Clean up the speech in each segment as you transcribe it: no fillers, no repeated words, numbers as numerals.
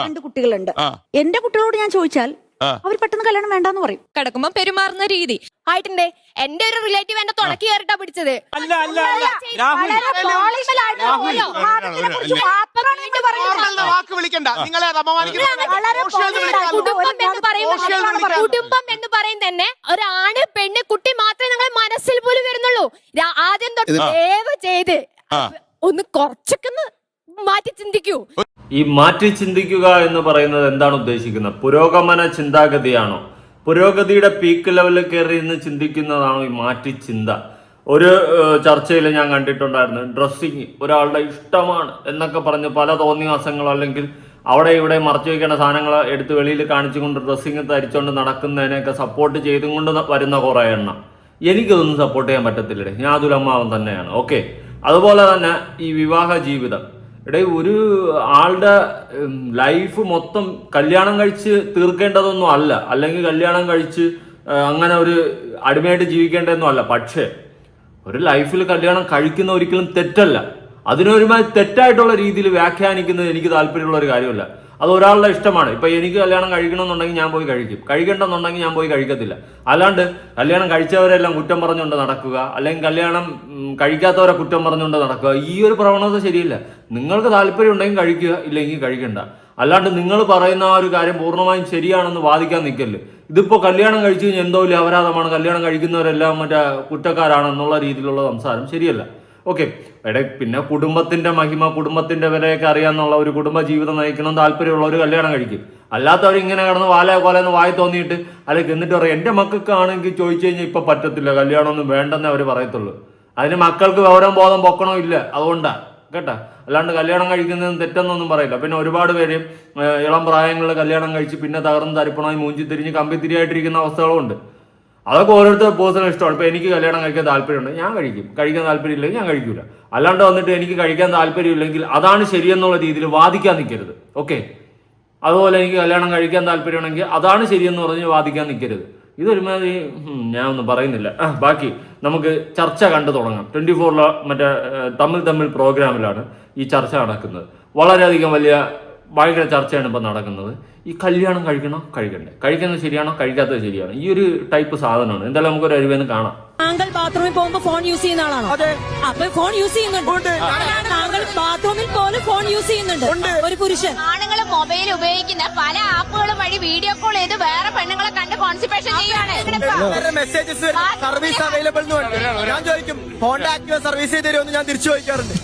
2 കുട്ടികളുണ്ട്. എന്റെ കുട്ടികളോട് ഞാൻ ചോദിച്ചാൽ അവർ പെട്ടെന്ന് കല്യാണം വേണ്ടെന്ന് പറയും. കിടക്കുമ്പോ പെരുമാറുന്ന രീതി ആയിട്ടുണ്ട്. എന്റെ ഒരു റിലേറ്റീവ് എന്നെ തുടക്കി കയറിട്ടാ പിടിച്ചത്. കുടുംബം എന്ന് പറയും തന്നെ ഒരാണ് പെണ്ണ് കുട്ടി മാത്രമേ ഞങ്ങളെ മനസ്സിൽ പോലും വരുന്നുള്ളൂ. ആദ്യം തൊട്ട് ദയവ് ചെയ്ത് ഒന്ന് കുറച്ചൊക്കെ മാറ്റി ചിന്തിക്കൂ. ഈ മാറ്റി ചിന്തിക്കുക എന്ന് പറയുന്നത് എന്താണ് ഉദ്ദേശിക്കുന്നത്? പുരോഗമന ചിന്താഗതിയാണോ? പുരോഗതിയുടെ പീക്ക് ലെവലിൽ കയറി ഇന്ന് ചിന്തിക്കുന്നതാണോ ഈ മാറ്റി ചിന്ത? ഒരു ചർച്ചയിൽ ഞാൻ കണ്ടിട്ടുണ്ടായിരുന്നു, ഡ്രസ്സിങ് ഒരാളുടെ ഇഷ്ടമാണ് എന്നൊക്കെ പറഞ്ഞ് പല തോന്നിവാസങ്ങളോ അല്ലെങ്കിൽ അവിടെ ഇവിടെ മറച്ചു വയ്ക്കേണ്ട സാധനങ്ങൾ എടുത്ത് വെളിയിൽ കാണിച്ചുകൊണ്ട് ഡ്രസ്സിങ് ധരിച്ചുകൊണ്ട് നടക്കുന്നതിനെയൊക്കെ സപ്പോർട്ട് ചെയ്തും കൊണ്ട് വരുന്ന കുറേ എണ്ണം. എനിക്കതൊന്നും സപ്പോർട്ട് ചെയ്യാൻ പറ്റത്തില്ലേ. ഞാൻ അതുലമ്മാവൻ തന്നെയാണ്. ഓക്കെ, അതുപോലെ തന്നെ ഈ വിവാഹ ജീവിതം ഒരു ആളുടെ ലൈഫ് മൊത്തം കല്യാണം കഴിച്ച് തീർക്കേണ്ടതൊന്നും അല്ല, അല്ലെങ്കിൽ കല്യാണം കഴിച്ച് അങ്ങനെ ഒരു അടിമയായിട്ട് ജീവിക്കേണ്ടതൊന്നും അല്ല. പക്ഷേ ഒരു ലൈഫിൽ കല്യാണം കഴിക്കുന്ന ഒരിക്കലും തെറ്റല്ല. അതിനൊരുമാതിരി തെറ്റായിട്ടുള്ള രീതിയിൽ വ്യാഖ്യാനിക്കുന്നത് എനിക്ക് താല്പര്യമുള്ള ഒരു കാര്യമല്ല. അത് ഒരാളുടെ ഇഷ്ടമാണ്. ഇപ്പൊ എനിക്ക് കല്യാണം കഴിക്കണമെന്നുണ്ടെങ്കിൽ ഞാൻ പോയി കഴിക്കും, കഴിക്കണ്ടെന്നുണ്ടെങ്കിൽ ഞാൻ പോയി കഴിക്കത്തില്ല. അല്ലാണ്ട് കല്യാണം കഴിച്ചവരെല്ലാം കുറ്റം പറഞ്ഞുകൊണ്ട് നടക്കുക, അല്ലെങ്കിൽ കല്യാണം കഴിക്കാത്തവരെ കുറ്റം പറഞ്ഞുകൊണ്ട് നടക്കുക, ഈ ഒരു പ്രവണത ശരിയില്ല. നിങ്ങൾക്ക് താല്പര്യം ഉണ്ടെങ്കിൽ കഴിക്കുക, ഇല്ലെങ്കിൽ കഴിക്കണ്ട. അല്ലാണ്ട് നിങ്ങൾ പറയുന്ന ആ ഒരു കാര്യം പൂർണ്ണമായും ശരിയാണെന്ന് വാദിക്കാൻ നിൽക്കല്ലേ. ഇതിപ്പോ കല്യാണം കഴിച്ചു കഴിഞ്ഞാൽ എന്തോ ഇല്ല അപരാധമാണ്, കല്യാണം കഴിക്കുന്നവരെല്ലാം മറ്റേ കുറ്റക്കാരാണെന്നുള്ള രീതിയിലുള്ള സംസാരം ശരിയല്ല. ഓക്കെ, പിന്നെ കുടുംബത്തിന്റെ മഹിമ, കുടുംബത്തിന്റെ വിലയൊക്കെ അറിയാന്നുള്ള ഒരു കുടുംബ ജീവിതം നയിക്കണം താല്പര്യമുള്ള ഒരു കല്യാണം കഴിക്കും. അല്ലാത്തവർ ഇങ്ങനെ കിടന്ന് കോലെന്ന് വായി തോന്നിയിട്ട് അല്ലെങ്കിൽ എന്നിട്ട് പറയും എന്റെ മക്കൾക്കാണെങ്കിൽ ചോദിച്ചു കഴിഞ്ഞാൽ ഇപ്പൊ പറ്റത്തില്ല, കല്യാണമൊന്നും വേണ്ടെന്നേ അവർ പറയത്തുള്ളൂ. അതിന് മക്കൾക്ക് വിവരം ബോധം പൊക്കണോ ഇല്ല, അതുകൊണ്ടാ കേട്ടാ. അല്ലാണ്ട് കല്യാണം കഴിക്കുന്നതും തെറ്റെന്നൊന്നും പറയില്ല. പിന്നെ ഒരുപാട് പേര് ഇളം പ്രായങ്ങളിൽ കല്യാണം കഴിച്ച് പിന്നെ തകർന്ന് തരിപ്പണമായി മൂഞ്ചി തിരിഞ്ഞ് കമ്പിത്തിരിയായിട്ടിരിക്കുന്ന അവസ്ഥകളും ഉണ്ട്. അതൊക്കെ ഓരോരുത്തർ പേഴ്സണൽ ഇഷ്ടമാണ്. ഇപ്പൊ എനിക്ക് കല്യാണം കഴിക്കാൻ താല്പര്യമുണ്ട്, ഞാൻ കഴിക്കും. കഴിക്കാൻ താല്പര്യമില്ലെങ്കിൽ ഞാൻ കഴിക്കൂല. അല്ലാണ്ട് വന്നിട്ട് എനിക്ക് കഴിക്കാൻ താല്പര്യമില്ലെങ്കിൽ അതാണ് ശരിയെന്നുള്ള രീതിയിൽ വാദിക്കാൻ നിൽക്കരുത്. ഓക്കെ, അതുപോലെ എനിക്ക് കല്യാണം കഴിക്കാൻ താല്പര്യമാണെങ്കിൽ അതാണ് ശരിയെന്ന് പറഞ്ഞ് വാദിക്കാൻ നിൽക്കരുത്. ഇതൊരുമാതിരി ഞാൻ ഒന്നും പറയുന്നില്ല. ബാക്കി നമുക്ക് ചർച്ച കണ്ടു തുടങ്ങാം. 24 മറ്റേ തമ്മിൽ പ്രോഗ്രാമിലാണ് ഈ ചർച്ച നടക്കുന്നത്. വളരെയധികം ഭയങ്കര ചർച്ചയാണ് ഇപ്പം നടക്കുന്നത്. ഈ കല്യാണം കഴിക്കണോ കഴിക്കണ്ടേ, കഴിക്കുന്നത് ശരിയാണോ കഴിക്കാത്തത് ശരിയാണോ, ഈ ഒരു ടൈപ്പ് സാധനമാണ്. എന്തായാലും നമുക്കൊരു അരുവേന്ന് കാണാം. താങ്കൾ ബാത്റൂമിൽ പോകുമ്പോ ഫോൺ യൂസ് ചെയ്യുന്ന ആളാണോ? അപ്പൊ ഫോൺ യൂസ് ചെയ്യുന്നുണ്ട്. താങ്കൾ ബാത്റൂമിൽ പോലും ഫോൺ യൂസ് ചെയ്യുന്നുണ്ട് ഒരു പുരുഷൻ. ആണുങ്ങൾ മൊബൈൽ ഉപയോഗിക്കുന്ന പല ആപ്പുകളും വഴി വീഡിയോ കോൾ ചെയ്ത് വേറെ പെണ്ണുങ്ങളെ കണ്ട് കോൺസെൻട്രേഷൻ ചെയ്യാണ്. മെസ്സേജസ് സർവീസ് അവൈലബിൾ ഞാൻ ചോദിക്കും, ഹോണ്ട ആക്ടിവ സർവീസ് ചെയ്ത് തരുമെന്ന് ഞാൻ തിരിച്ചു ചോദിക്കാറുണ്ട്.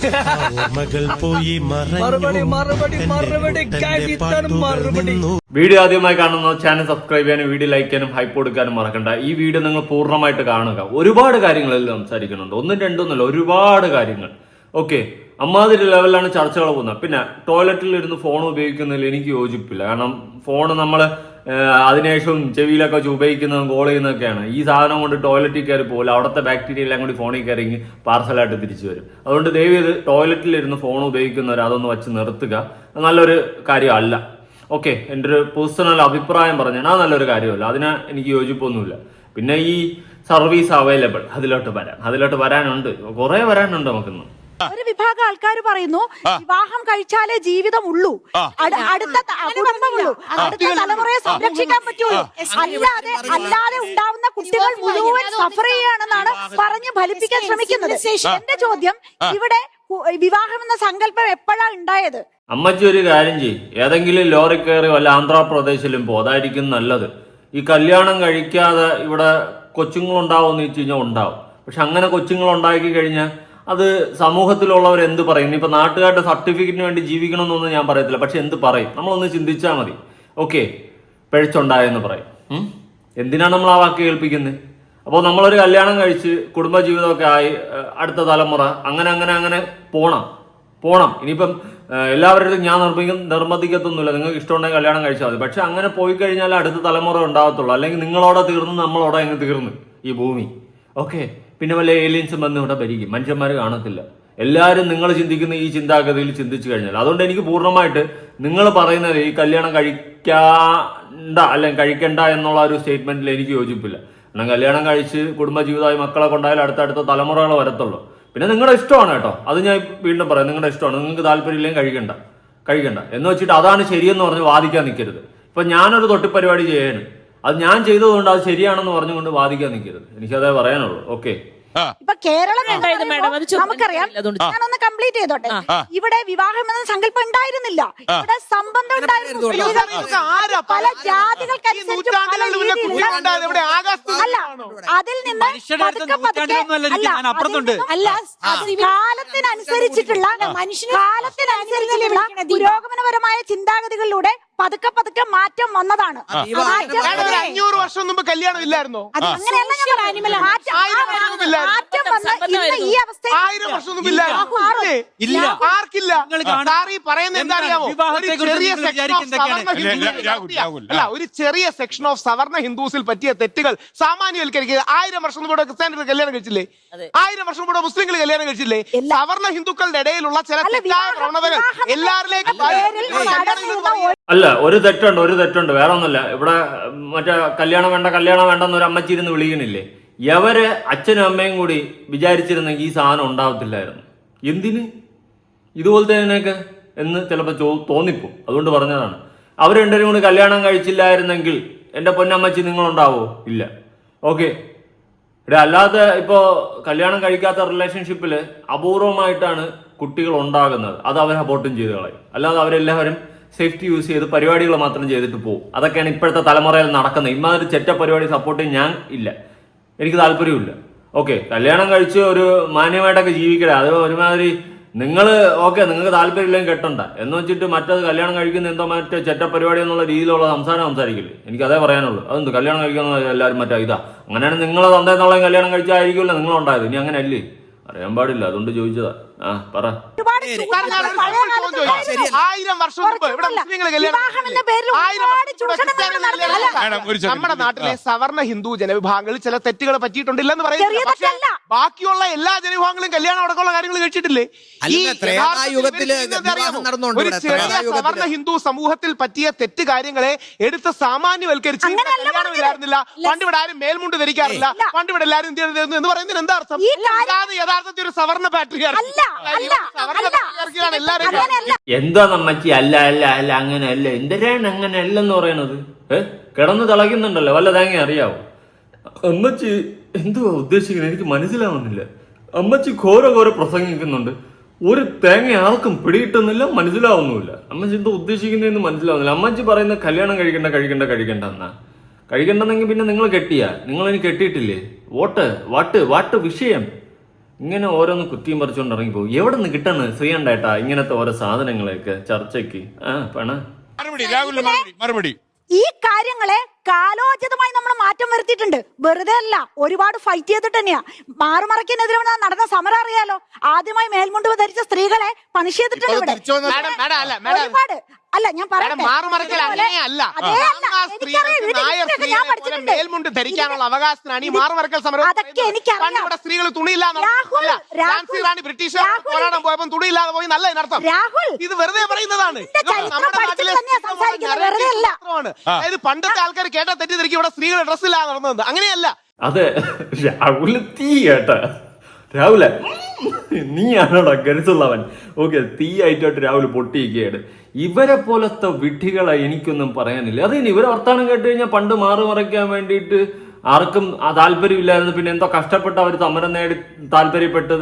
വീഡിയോ ആദ്യമായി കാണുന്ന ചാനൽ സബ്സ്ക്രൈബ് ചെയ്യാനും വീഡിയോ ലൈക്ക് ചെയ്യാനും ഹൈപ്പ് കൊടുക്കാനും മറക്കണ്ട. ഈ വീഡിയോ നിങ്ങൾ പൂർണ്ണമായിട്ട് കാണുക. ഒരുപാട് കാര്യങ്ങളിൽ സംസാരിക്കുന്നുണ്ട്, ഒന്നും രണ്ടൊന്നുമല്ല, ഒരുപാട് കാര്യങ്ങൾ. ഓക്കെ, അമ്മാതിരി ലെവലിലാണ് ചർച്ചകൾ പോകുന്നത്. പിന്നെ ടോയ്ലറ്റിൽ ഇരുന്ന് ഫോൺ ഉപയോഗിക്കുന്നതിൽ എനിക്ക് യോജിപ്പില്ല. കാരണം ഫോൺ നമ്മൾ അതിനുശേഷം ചെവിയിലൊക്കെ വെച്ച് ഉപയോഗിക്കുന്നതും കോൾ ചെയ്യുന്നതൊക്കെയാണ്. ഈ സാധനം കൊണ്ട് ടോയ്ലറ്റിൽ കയറി പോകില്ല, അവിടുത്തെ ബാക്ടീരിയ എല്ലാം കൂടി ഫോണിൽ കയറി പാർസലായിട്ട് തിരിച്ചു വരും. അതുകൊണ്ട് ദയവേത് ടോയ്ലറ്റിലിരുന്ന് ഫോൺ ഉപയോഗിക്കുന്നവർ അതൊന്ന് വെച്ച് നിർത്തുക. നല്ലൊരു കാര്യമല്ല. ഓക്കെ, എൻ്റെ ഒരു പേഴ്സണൽ അഭിപ്രായം പറഞ്ഞാൽ അത് നല്ലൊരു കാര്യമല്ല. അതിന് എനിക്ക് യോജിപ്പൊന്നുമില്ല. പിന്നെ ഈ സർവീസ് അവൈലബിൾ അതിലോട്ട് വരാനുണ്ട്, കുറെ വരാനുണ്ട് നമുക്കിന്ന്. ഒരു വിഭാഗം ആൾക്കാർ പറയുന്നു വിവാഹം കഴിച്ചാലേ ജീവിതം ഉള്ളൂ, അടുത്ത കുടുംബമുള്ളൂ, അടുത്ത തലമുറയെ സംരക്ഷിക്കാൻ പറ്റുള്ളൂ, അല്ലാതെ ഉണ്ടാവുന്ന കുട്ടികൾ മുഴുവൻ സഫർ ചെയ്യുകയാണെന്നാണ് പറഞ്ഞ് ഫലിപ്പിക്കാൻ ശ്രമിക്കുന്നത്. എന്റെ ചോദ്യം, ഇവിടെ വിവാഹം എന്ന സങ്കല്പം എപ്പോഴാണ് ഉണ്ടായത്? അമ്മച്ചി ഒരു കാര്യം ചെയ്യും, ഏതെങ്കിലും ലോറി കയറി വല്ല ആന്ധ്രാപ്രദേശിലും പോ, അതായിരിക്കും നല്ലത്. ഈ കല്യാണം കഴിക്കാതെ ഇവിടെ കൊച്ചുങ്ങളുണ്ടാവുമെന്ന് വെച്ച് കഴിഞ്ഞാൽ ഉണ്ടാവും. പക്ഷെ അങ്ങനെ കൊച്ചുങ്ങൾ ഉണ്ടാക്കി കഴിഞ്ഞാൽ അത് സമൂഹത്തിലുള്ളവർ എന്ത് പറയും? ഇനിയിപ്പോൾ നാട്ടുകാരുടെ സർട്ടിഫിക്കറ്റിന് വേണ്ടി ജീവിക്കണമെന്നൊന്നും ഞാൻ പറയത്തില്ല, പക്ഷെ എന്ത് പറയും? നമ്മളൊന്ന് ചിന്തിച്ചാൽ മതി. ഓക്കെ, പിഴച്ചുണ്ടായെന്ന് പറയും. എന്തിനാണ് നമ്മൾ ആ വാക്ക് കേൾപ്പിക്കുന്നത്? അപ്പോൾ നമ്മളൊരു കല്യാണം കഴിച്ച് കുടുംബജീവിതമൊക്കെ ആയി അടുത്ത തലമുറ അങ്ങനെ പോണം. ഇനിയിപ്പം എല്ലാവരുടെയും ഞാൻ നിർബന്ധിക്കത്തൊന്നുമില്ല, നിങ്ങൾക്ക് ഇഷ്ടമുണ്ടെങ്കിൽ കല്യാണം കഴിച്ചാൽ മതി. പക്ഷെ അങ്ങനെ പോയി കഴിഞ്ഞാൽ അടുത്ത തലമുറ ഉണ്ടാകത്തുള്ളൂ. അല്ലെങ്കിൽ നിങ്ങളോടെ തീർന്ന് നമ്മളോടെ അങ്ങ് തീർന്ന് ഈ ഭൂമി. ഓക്കെ, പിന്നെ വല്ല ഏലിയൻസും വന്ന് ഇവിടെ ഭരിക്കും, മനുഷ്യന്മാർ കാണത്തില്ല. എല്ലാവരും നിങ്ങൾ ചിന്തിക്കുന്ന ഈ ചിന്താഗതിയിൽ ചിന്തിച്ചു കഴിഞ്ഞാൽ, അതുകൊണ്ട് എനിക്ക് പൂർണ്ണമായിട്ട് നിങ്ങൾ പറയുന്നത് ഈ കല്യാണം കഴിക്കണ്ട അല്ലെങ്കിൽ കഴിക്കണ്ട എന്നുള്ള ഒരു സ്റ്റേറ്റ്മെന്റിൽ എനിക്ക് യോജിപ്പില്ല. കാരണം കല്യാണം കഴിച്ച് കുടുംബജീവിതമായി മക്കളെ കൊണ്ടായാലും അടുത്തടുത്ത തലമുറകൾ വരത്തുള്ളൂ. പിന്നെ നിങ്ങളുടെ ഇഷ്ടമാണ് കേട്ടോ, അത് ഞാൻ വീണ്ടും പറയാം, നിങ്ങളുടെ ഇഷ്ടമാണ്. നിങ്ങൾക്ക് താല്പര്യമില്ലെങ്കിൽ കഴിക്കണ്ട. കഴിക്കണ്ട എന്ന് വെച്ചിട്ട് അതാണ് ശരിയെന്ന് പറഞ്ഞ് വാദിക്കാൻ നിൽക്കരുത്. ഇപ്പൊ ഞാനൊരു തൊട്ടിപ്പരിപാടി ചെയ്യാണ്, അത് ഞാൻ ചെയ്തതുകൊണ്ട് അത് ശരിയാണെന്ന് പറഞ്ഞുകൊണ്ട് വാദിക്കാൻ നിൽക്കരുത്. എനിക്കതേ പറയാനുള്ളൂ. ഓക്കെ, ഇപ്പൊ കേരളം എന്ന് ഉണ്ടായത് പറയുമ്പോ madam, അത് ചോദ്യം നമുക്കറിയാം. ഇല്ല, അതുകൊണ്ട് ഞാനൊന്ന് കംപ്ലീറ്റ് ചെയ്തോട്ടെ. ഇവിടെ വിവാഹം എന്ന സങ്കല്പം ഉണ്ടായിരുന്നില്ല, ഇവിടെ സംബന്ധം ഉണ്ടായിരുന്നു. സ്ത്രീകൾ പല ജാതികൾക്കനുസരിച്ച് പല രീതിയിലുള്ള അല്ല, അതിൽ നിന്ന് പതുക്കെ പതുക്കെ അല്ല കാലത്തിനനുസരിച്ചിട്ടുള്ള കാലത്തിനനുസരിച്ചിട്ടുള്ള പുരോഗമനപരമായ ചിന്താഗതികളിലൂടെ പതുക്കെ പതുക്കെ മാറ്റം വന്നതാണ്. 500 വർഷം മുമ്പ് കല്യാണം ഇല്ലായിരുന്നോ? അങ്ങനെയല്ല ഞാൻ പറയുന്നത്. മാറ്റം വന്ന് ഇന്ന് ഈ അവസ്ഥ 1000 വർഷം മുമ്പ് ഇല്ല. ആർക്കില്ല? പറയുന്നത് എന്താ അറിയാമോ? ഒരു ചെറിയ സെക്ഷൻ ഓഫ് സവർണ ഹിന്ദുസിൽ പറ്റിയ തെറ്റുകൾ സാമാന്യവൽക്കരിക്കുക. 1000 വർഷം മുമ്പ് ക്രിസ്ത്യാനികൾ കല്യാണം കഴിച്ചില്ലേ? 1000 വർഷം മുമ്പ് മുസ്ലിങ്ങൾ കല്യാണം കഴിച്ചില്ലേ? സവർണ ഹിന്ദുക്കളുടെ ഇടയിലുള്ള ചില തെറ്റായ പ്രവണതകൾ എല്ലാവരിലേക്കും അല്ല, ഒരു തെറ്റുണ്ട്, വേറെ ഒന്നുമില്ല. ഇവിടെ മറ്റേ കല്യാണം വേണ്ടെന്ന് ഒരു അമ്മച്ചി ഇരുന്ന് വിളിക്കണില്ലേ? എവര് അച്ഛനും അമ്മയും കൂടി വിചാരിച്ചിരുന്നെങ്കിൽ ഈ സാധനം ഉണ്ടാവത്തില്ലായിരുന്നു. എന്തിന് ഇതുപോലത്തെ തന്നെയൊക്കെ എന്ന് ചിലപ്പോൾ തോന്നിപ്പോ. അതുകൊണ്ട് പറഞ്ഞതാണ്. അവർ രണ്ടുപേരും കൂടി കല്യാണം കഴിച്ചില്ലായിരുന്നെങ്കിൽ എൻ്റെ പൊന്നമ്മച്ചി നിങ്ങളുണ്ടാവോ? ഇല്ല. ഓക്കെ, ഇവിടെ അല്ലാതെ ഇപ്പോൾ കല്യാണം കഴിക്കാത്ത റിലേഷൻഷിപ്പിൽ അപൂർവമായിട്ടാണ് കുട്ടികൾ ഉണ്ടാകുന്നത്. അത് അവർ അബോർട്ടും ചെയ്ത് കളയും. അല്ലാതെ അവരെല്ലാവരും സേഫ്റ്റി യൂസ് ചെയ്ത് പരിപാടികൾ മാത്രം ചെയ്തിട്ട് പോകും. അതൊക്കെയാണ് ഇപ്പോഴത്തെ തലമുറയിൽ നടക്കുന്നത്. ഇമാതിരി ചെറ്റ പരിപാടി സപ്പോർട്ട് ചെയ്യാൻ ഞാൻ ഇല്ല, എനിക്ക് താല്പര്യമില്ല. ഓക്കെ, കല്യാണം കഴിച്ച് ഒരു മാന്യമായിട്ടൊക്കെ ജീവിക്കട്ടെ. അത് ഒരുമാതിരി നിങ്ങൾ ഓക്കെ, നിങ്ങൾക്ക് താല്പര്യമില്ലെങ്കിൽ കെട്ടണ്ട എന്ന് വെച്ചിട്ട് മറ്റത് കല്യാണം കഴിക്കുന്ന എന്തോ മറ്റേ ചെറ്റ പരിപാടി എന്നുള്ള രീതിയിലുള്ള സംസാരിക്കില്ലേ? എനിക്കതേ പറയാനുള്ളൂ. അതെന്ത് കല്യാണം കഴിക്കുന്ന എല്ലാവരും മറ്റേ ഇതാ, അങ്ങനെയാണ് നിങ്ങളെ തന്തേന്നുള്ളതും കല്യാണം കഴിച്ചായിരിക്കുമല്ലോ നിങ്ങളുണ്ടായത്. ഇനി അങ്ങനെ അല്ലേ? അറിയാൻ പാടില്ല, അതുകൊണ്ട് ചോദിച്ചതാ. പറ. 1000 വർഷം മുമ്പ് ഇവിടെ മുസ്ലിങ്ങൾ നമ്മുടെ നാട്ടിലെ സവർണ ഹിന്ദു ജനവിഭാഗങ്ങളിൽ ചില തെറ്റുകൾ പറ്റിയിട്ടുണ്ടില്ലെന്ന് പറയുന്നത്. പക്ഷേ ബാക്കിയുള്ള എല്ലാ ജനവിഭാഗങ്ങളും കല്യാണം അടക്കമുള്ള കാര്യങ്ങൾ കഴിച്ചിട്ടില്ലേ? ഒരു ചെറിയ സവർണ ഹിന്ദു സമൂഹത്തിൽ പറ്റിയ തെറ്റ് കാര്യങ്ങളെ എടുത്ത് സാമാന്യവൽക്കരിച്ച് കല്യാണമില്ലായിരുന്നില്ല, പണ്ടിവിടെ ആരും മേൽമുണ്ട് ധരിക്കാറില്ല, പണ്ടിവിടെ എല്ലാവരും എന്ന് പറയുന്നതിന് എന്താ അർത്ഥം? യഥാർത്ഥത്തിൽ ഒരു സവർണ പാട്രിയാർക്കി എന്താ നമ്മച്ചി അല്ല അങ്ങനെയല്ല, എന്തിനാണ് അങ്ങനെ അല്ലെന്ന് പറയണത്? കിടന്ന് തിളയ്ക്കുന്നുണ്ടല്ലോ, വല്ല തേങ്ങ അറിയാവോ? അമ്മച്ചി എന്തുവാ ഉദ്ദേശിക്കുന്നത് എനിക്ക് മനസ്സിലാവുന്നില്ല. അമ്മച്ചി ഘോര പ്രസംഗിക്കുന്നുണ്ട്, ഒരു തേങ്ങ ആർക്കും പിടികിട്ടുന്നില്ല, മനസ്സിലാവുന്നുമില്ല. അമ്മച്ചി എന്താ ഉദ്ദേശിക്കുന്നതെന്ന് മനസ്സിലാവുന്നില്ല. അമ്മച്ചി പറയുന്ന കല്യാണം കഴിക്കണ്ട എന്നാ. കഴിക്കണ്ടെന്നെങ്കിൽ പിന്നെ നിങ്ങൾ കെട്ടിയാ? നിങ്ങളിനി കെട്ടിയിട്ടില്ലേ? വാട്ട് വിഷയം? ഇങ്ങനെ ഓരോന്ന് കുത്തിയും പറിച്ചുകൊണ്ട് ഇറങ്ങിപ്പോകും. എവിടെ നിന്ന് കിട്ടുന്നത് ശ്രീകണ്ഠേട്ടാ ഇങ്ങനത്തെ ഓരോ സാധനങ്ങളൊക്കെ ചർച്ചയ്ക്ക്? മറുപടി ഈ കാര്യങ്ങളെ കാലോചിതമായി നമ്മൾ മാറ്റം വരുത്തിയിട്ടുണ്ട്. വെറുതെ അല്ല, ഒരുപാട് ഫൈറ്റ് ചെയ്തിട്ട് തന്നെയാ. മാറുമറയ്ക്കെതിരെ നടന്ന സമരം അറിയാലോ. ആദ്യമായി മേൽമുണ്ട് ധരിച്ച സ്ത്രീകളെ പണിഷ് ചെയ്തിട്ടുണ്ട് ഇവിടെ. ഒരുപാട് അല്ല, ഞാൻ മേൽമുണ്ട് ധരിക്കാനുള്ള അവകാശത്തിനാണ് ഈ മാറുമറക്കൽ സമരം. അതൊക്കെ എനിക്കറിയാം. സ്ത്രീകൾ തുണിയില്ലാതെ ബ്രിട്ടീഷുകാർ പോരാടാൻ പോയപ്പോൾ തുണിയില്ലാതെ പോയി നല്ല ഇതിനർത്ഥം. രാഹുൽ, ഇത് വെറുതെ പറയുന്നതാണ്. അതായത് പണ്ടത്തെ ആൾക്കാർ കേട്ടാ തെറ്റിദ്ധരിക്കും ഇവിടെ സ്ത്രീകൾ ഡ്രസ്സില്ലാതെ നടന്നത്. അങ്ങനെയല്ല. അതെ, രാഹുല് തീ കേട്ടാ. രാഹുല നീയാണോടാ ഗരുത്തുള്ളവൻ? ഓക്കെ, തീയായിട്ടോട്ട് രാഹുൽ പൊട്ടിയിരിക്കുകയാണ്. ഇവരെ പോലത്തെ വിഡ്ഢികളെ എനിക്കൊന്നും പറയാനില്ല. അതിന് ഇവരെ വർത്താനം കേട്ട് കഴിഞ്ഞാൽ പണ്ട് മാറുമറയ്ക്കാൻ വേണ്ടിയിട്ട് ആർക്കും താല്പര്യമില്ലായിരുന്നു. പിന്നെ എന്തോ കഷ്ടപ്പെട്ട് അവർ സമരം നേടി താല്പര്യപ്പെട്ട്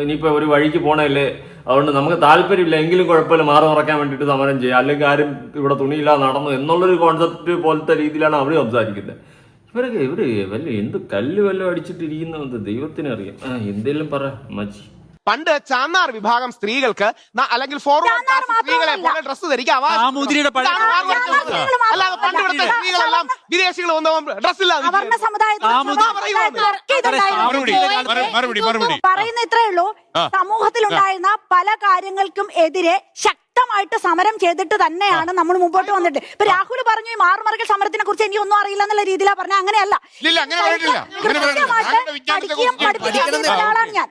ഇനിയിപ്പോൾ ഒരു വഴിക്ക് പോണല്ലേ, അതുകൊണ്ട് നമുക്ക് താല്പര്യമില്ല എങ്കിലും കുഴപ്പമില്ല, മാറുമറയ്ക്കാൻ വേണ്ടിയിട്ട് സമരം ചെയ്യുക, അല്ലെങ്കിൽ ആരും ഇവിടെ തുണിയില്ലാതെ നടന്നു എന്നുള്ളൊരു കോൺസെപ്റ്റ് പോലത്തെ രീതിയിലാണ് അവർ സംസാരിക്കുന്നത്. ഇവര് എന്ത് കല്ല് വല്ലതും അടിച്ചിട്ടിരിക്കുന്ന ദൈവത്തിനറിയാം. എന്തെങ്കിലും പറ മച്ചി. പണ്ട് ചാന്നാർ വിഭാഗം സ്ത്രീകൾക്ക് അല്ലെങ്കിൽ ഫോർവേഡ് കാസ്റ്റ് സ്ത്രീകളെ പോലെ ഡ്രസ്സ് ധരിക്കാൻ അല്ലാതെ പണ്ടിവിടുത്തെ സ്ത്രീകളെല്ലാം വിദേശികൾ വന്നപ്പോൾ ഡ്രസ്സില്ലാതെ പറയുന്ന ഇത്രേ ഉള്ളൂ. സമൂഹത്തിലുണ്ടായിരുന്ന പല കാര്യങ്ങൾക്കും എതിരെ ശക്തമായിട്ട് സമരം ചെയ്തിട്ട് തന്നെയാണ് നമ്മൾ മുമ്പോട്ട് വന്നിട്ട്. ഇപ്പൊ രാഹുൽ പറഞ്ഞു ഈ മാറുമറക്കൽ സമരത്തിനെ കുറിച്ച് എനിക്ക് ഒന്നും അറിയില്ല എന്നുള്ള രീതിയിലാണ് പറഞ്ഞ. അങ്ങനെയല്ല, ആളാണ് ഞാൻ.